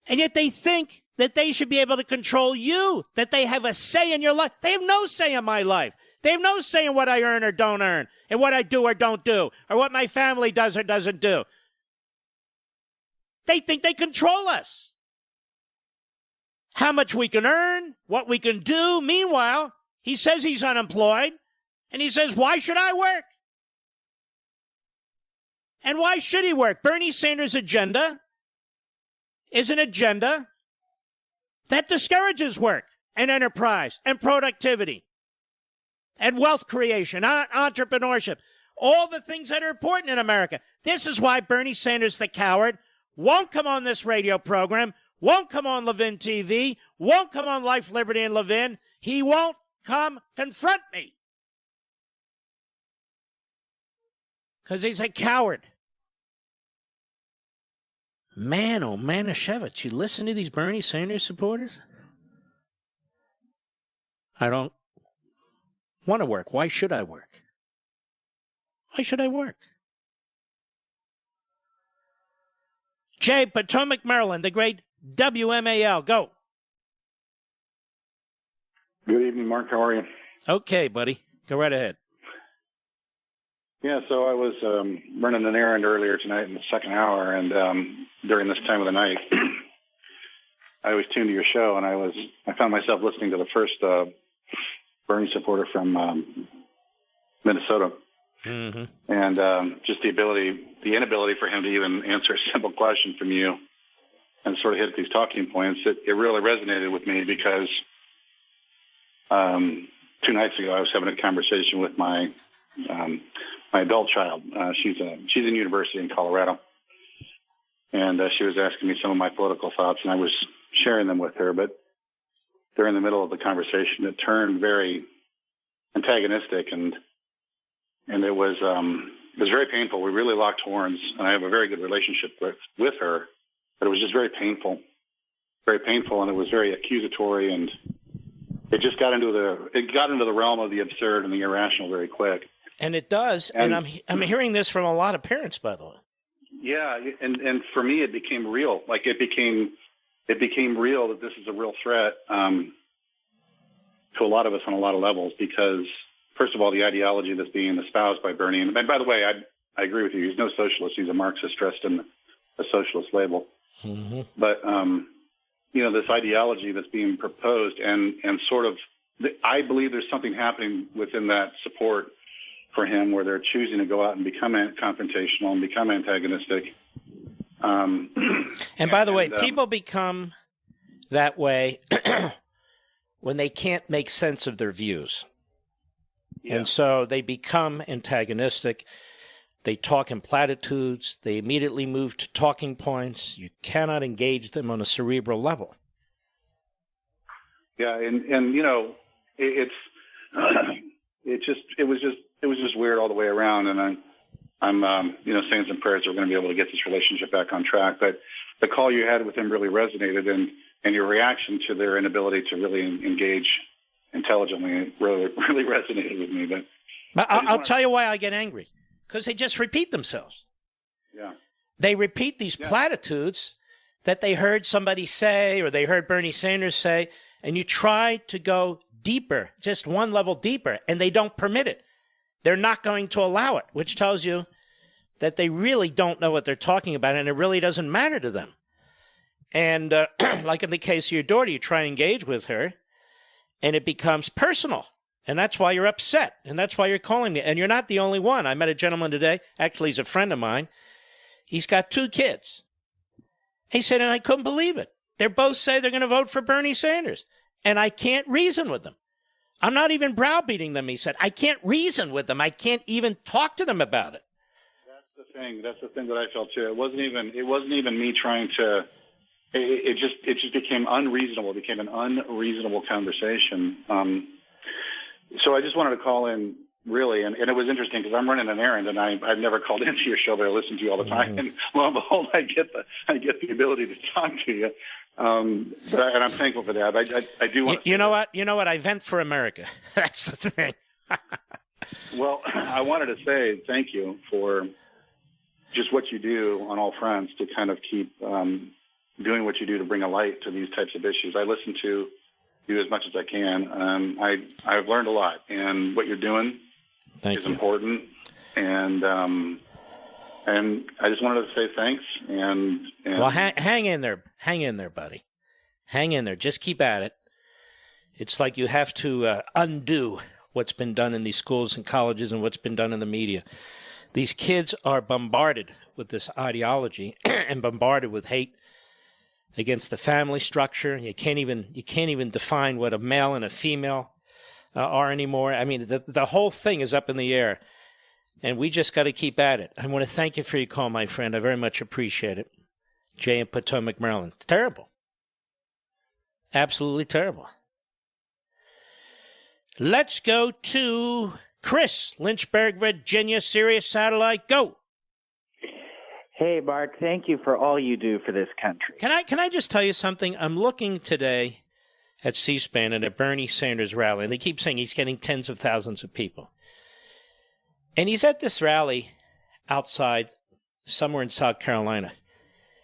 And yet they think that they should be able to control you, that they have a say in your life. They have no say in my life. They have no say in what I earn or don't earn, and what I do or don't do, or what my family does or doesn't do. They think they control us. How much we can earn, what we can do. Meanwhile, he says he's unemployed, and he says, why should I work? And why should he work? Bernie Sanders' agenda is an agenda that discourages work and enterprise and productivity and wealth creation, entrepreneurship, all the things that are important in America. This is why Bernie Sanders, the coward, won't come on this radio program, won't come on Levin TV, won't come on Life, Liberty, and Levin. He won't come confront me. Because he's a coward. Man, oh, Manischewitz, you listen to these Bernie Sanders supporters? I don't want to work. Why should I work? Why should I work? Jay, Potomac, Maryland, the great WMAL. Go. Good evening, Mark. How are you? Okay, buddy. Go right ahead. Yeah, so I was running an errand earlier tonight in the second hour, and during this time of the night, I was tuned to your show, and I found myself listening to the first Bernie supporter from Minnesota, and just the inability for him to even answer a simple question from you, and sort of hit these talking points. It really resonated with me because 2 nights ago I was having a conversation with my adult child. She's in university in Colorado, and she was asking me some of my political thoughts, and I was sharing them with her. But during the middle of the conversation, it turned very antagonistic, and it was very painful. We really locked horns, and I have a very good relationship with her, but it was just very painful, and it was very accusatory, and it just got into the realm of the absurd and the irrational very quick. And it does, and I'm hearing this from a lot of parents, by the way. Yeah, and for me, it became real. Like it became real that this is a real threat to a lot of us on a lot of levels. Because first of all, the ideology that's being espoused by Bernie, and by the way, I agree with you. He's no socialist. He's a Marxist dressed in a socialist label. Mm-hmm. But this ideology that's being proposed, and sort of, I believe there's something happening within that support for him, where they're choosing to go out and become confrontational and become antagonistic. And by the way, people become that way when they can't make sense of their views. Yeah. And so they become antagonistic. They talk in platitudes. They immediately move to talking points. You cannot engage them on a cerebral level. Yeah, and it was just weird all the way around, and I'm saying some prayers that we're going to be able to get this relationship back on track. But the call you had with him really resonated, and your reaction to their inability to really engage intelligently really resonated with me. But I'll tell you why I get angry, because they just repeat themselves. Yeah, they repeat these platitudes that they heard somebody say or they heard Bernie Sanders say, and you try to go deeper, just one level deeper, and they don't permit it. They're not going to allow it, which tells you that they really don't know what they're talking about, and it really doesn't matter to them. And like in the case of your daughter, you try and engage with her, and it becomes personal. And that's why you're upset, and that's why you're calling me. And you're not the only one. I met a gentleman today. Actually, he's a friend of mine. He's got 2 kids. He said, and I couldn't believe it. They both say they're going to vote for Bernie Sanders, and I can't reason with them. I'm not even browbeating them, he said. I can't reason with them. I can't even talk to them about it. That's the thing that I felt too. It wasn't even me trying to. It just became unreasonable. It became an unreasonable conversation. So I just wanted to call in really, and it was interesting because I'm running an errand, and I've never called into your show, but I listen to you all the time, and lo and behold, I get the ability to talk to you, and I'm thankful for that. I do want. You know what? I vent for America. That's the thing. Well, I wanted to say thank you for just what you do on all fronts to kind of keep doing what you do to bring a light to these types of issues. I listen to you as much as I can. I've learned a lot, and what you're doing is important. And I just wanted to say thanks. And well, hang in there, buddy. Hang in there. Just keep at it. It's like you have to undo what's been done in these schools and colleges and what's been done in the media. These kids are bombarded with this ideology and bombarded with hate against the family structure. You can't even define what a male and a female are anymore. I mean, the whole thing is up in the air, and we just got to keep at it. I want to thank you for your call, my friend. I very much appreciate it. Jay in Potomac, Maryland. Terrible. Absolutely terrible. Let's go to Chris, Lynchburg, Virginia, Sirius Satellite. Go. Hey, Mark, thank you for all you do for this country. Can I just tell you something? I'm looking today at C-SPAN at a Bernie Sanders rally, and they keep saying he's getting tens of thousands of people. And he's at this rally outside somewhere in South Carolina,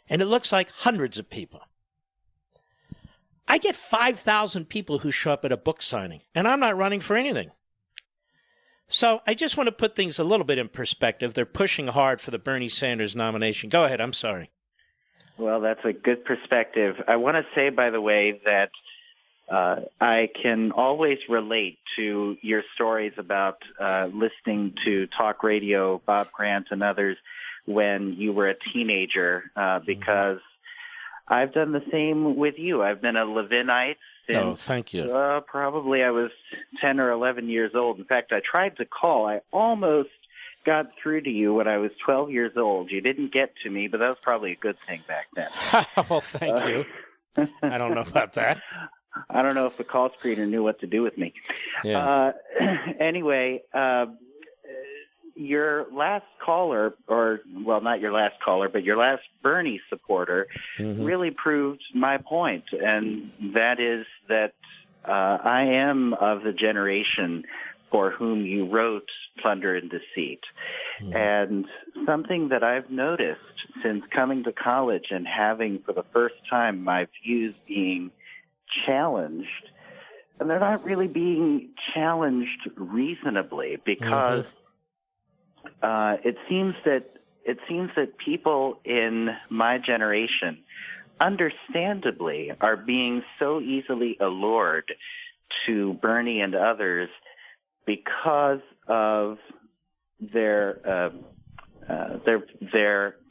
and it looks like hundreds of people. I get 5,000 people who show up at a book signing, and I'm not running for anything. So I just want to put things a little bit in perspective. They're pushing hard for the Bernie Sanders nomination. Go ahead. I'm sorry. Well, that's a good perspective. I want to say, by the way, that I can always relate to your stories about listening to talk radio, Bob Grant and others, when you were a teenager, because I've done the same with you. I've been a Levinite since thank you. Probably I was 10 or 11 years old. In fact, I tried to call. I almost got through to you when I was 12 years old. You didn't get to me, but that was probably a good thing back then. Well, thank you. I don't know about that. I don't know if the call screener knew what to do with me. Yeah. Anyway, your last caller, or, well, not your last caller, but your last Bernie supporter really proved my point, and that is that I am of the generation for whom you wrote Plunder and Deceit. And something that I've noticed since coming to college and having for the first time my views being challenged, and they're not really being challenged reasonably, because it seems that people in my generation understandably are being so easily allured to Bernie and others because of their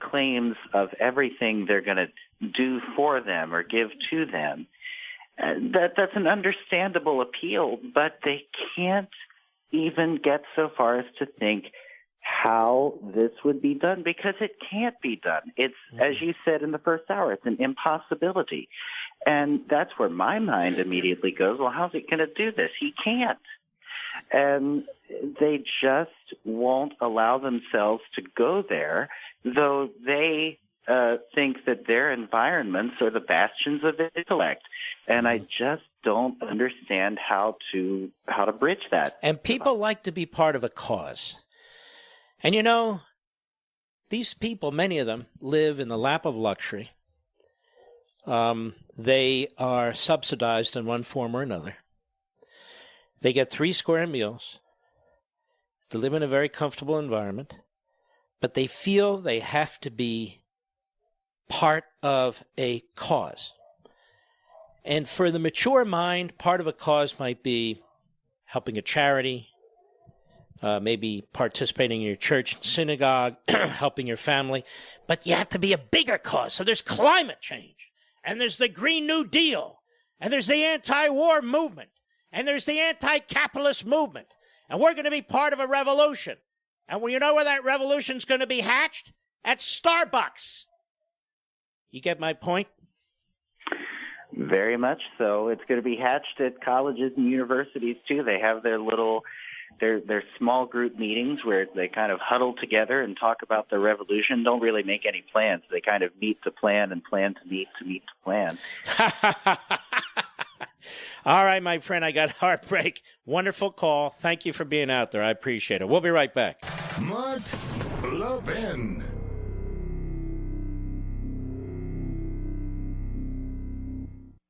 claims of everything they're going to do for them or give to them. That's an understandable appeal, but they can't even get so far as to think how this would be done, because it can't be done. It's, as you said in the first hour, it's an impossibility. And that's where my mind immediately goes, well, how's he going to do this? He can't. And they just won't allow themselves to go there, though they think that their environments are the bastions of intellect. And I just don't understand how to bridge that. And people like to be part of a cause. And you know, these people, many of them, live in the lap of luxury. They are subsidized in one form or another. They get 3 square meals. They live in a very comfortable environment. But they feel they have to be part of a cause. And for the mature mind, part of a cause might be helping a charity, maybe participating in your church and synagogue, helping your family. But you have to be a bigger cause. So there's climate change, and there's the Green New Deal, and there's the anti-war movement, and there's the anti-capitalist movement. And we're going to be part of a revolution. And you know where that revolution's going to be hatched? At Starbucks. You get my point? Very much so. It's going to be hatched at colleges and universities, too. They have their little They're small group meetings where they kind of huddle together and talk about the revolution, don't really make any plans. They kind of meet to plan and plan to meet to plan. All right, my friend, I got heartbreak. Wonderful call. Thank you for being out there. I appreciate it. We'll be right back. Mark Levin.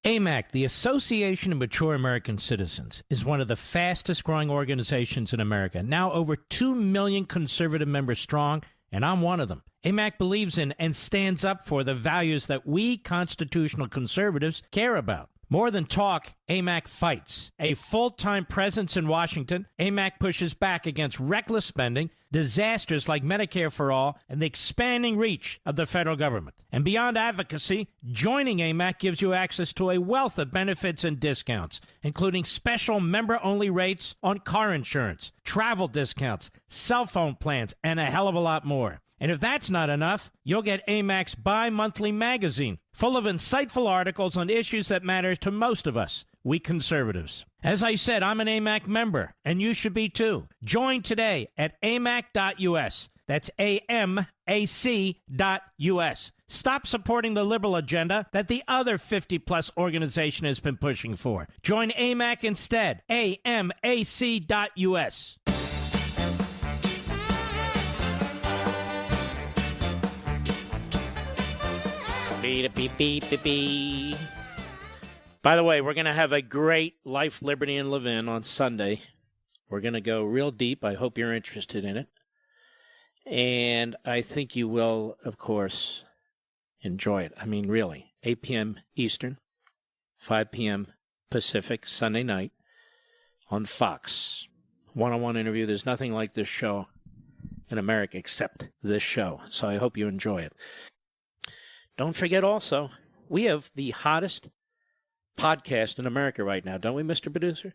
AMAC, the Association of Mature American Citizens, is one of the fastest-growing organizations in America. Now over 2 million conservative members strong, and I'm one of them. AMAC believes in and stands up for the values that we constitutional conservatives care about. More than talk, AMAC fights. A full-time presence in Washington, AMAC pushes back against reckless spending, disasters like Medicare for All, and the expanding reach of the federal government. And beyond advocacy, joining AMAC gives you access to a wealth of benefits and discounts, including special member-only rates on car insurance, travel discounts, cell phone plans, and a hell of a lot more. And if that's not enough, you'll get AMAC's bi-monthly magazine, full of insightful articles on issues that matter to most of us, we conservatives. As I said, I'm an AMAC member, and you should be too. Join today at amac.us. That's AMAC.us. Stop supporting the liberal agenda that the other 50-plus organization has been pushing for. Join AMAC instead. AMAC.us. By the way, we're going to have a great Life, Liberty, and Levin on Sunday. We're going to go real deep. I hope you're interested in it. And I think you will, of course, enjoy it. I mean, really. 8 p.m. Eastern, 5 p.m. Pacific, Sunday night on Fox. One-on-one interview. There's nothing like this show in America except this show. So I hope you enjoy it. Don't forget also, we have the hottest podcast in America right now, don't we, Mr. Producer?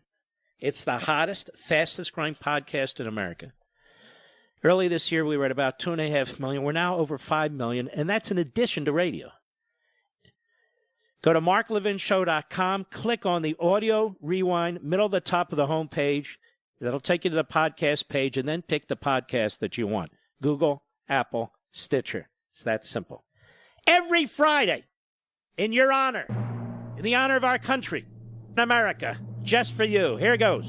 It's the hottest, fastest-growing podcast in America. Early this year, we were at about 2.5 million. We're now over 5 million, and that's in addition to radio. Go to marklevinshow.com, click on the audio rewind, middle of the top of the home page. That'll take you to the podcast page, and then pick the podcast that you want. Google, Apple, Stitcher. It's that simple. Every Friday, in your honor, in the honor of our country, in America, just for you. Here it goes.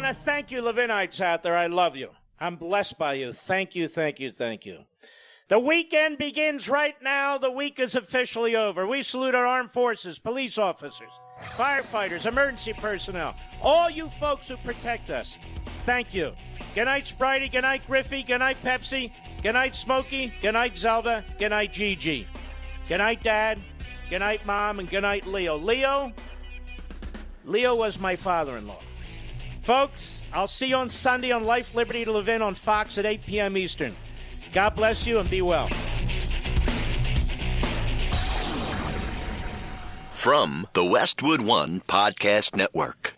want to thank you, Levinites out there. I love you. I'm blessed by you. Thank you, thank you, thank you. The weekend begins right now. The week is officially over. We salute our armed forces, police officers, firefighters, emergency personnel, all you folks who protect us. Thank you. Good night, Spritey. Good night, Griffey. Good night, Pepsi. Good night, Smokey. Good night, Zelda. Good night, Gigi. Good night, Dad. Good night, Mom. And good night, Leo. Leo was my father-in-law. Folks, I'll see you on Sunday on Life, Liberty, to Levin on Fox at 8 p.m. Eastern. God bless you and be well. From the Westwood One Podcast Network.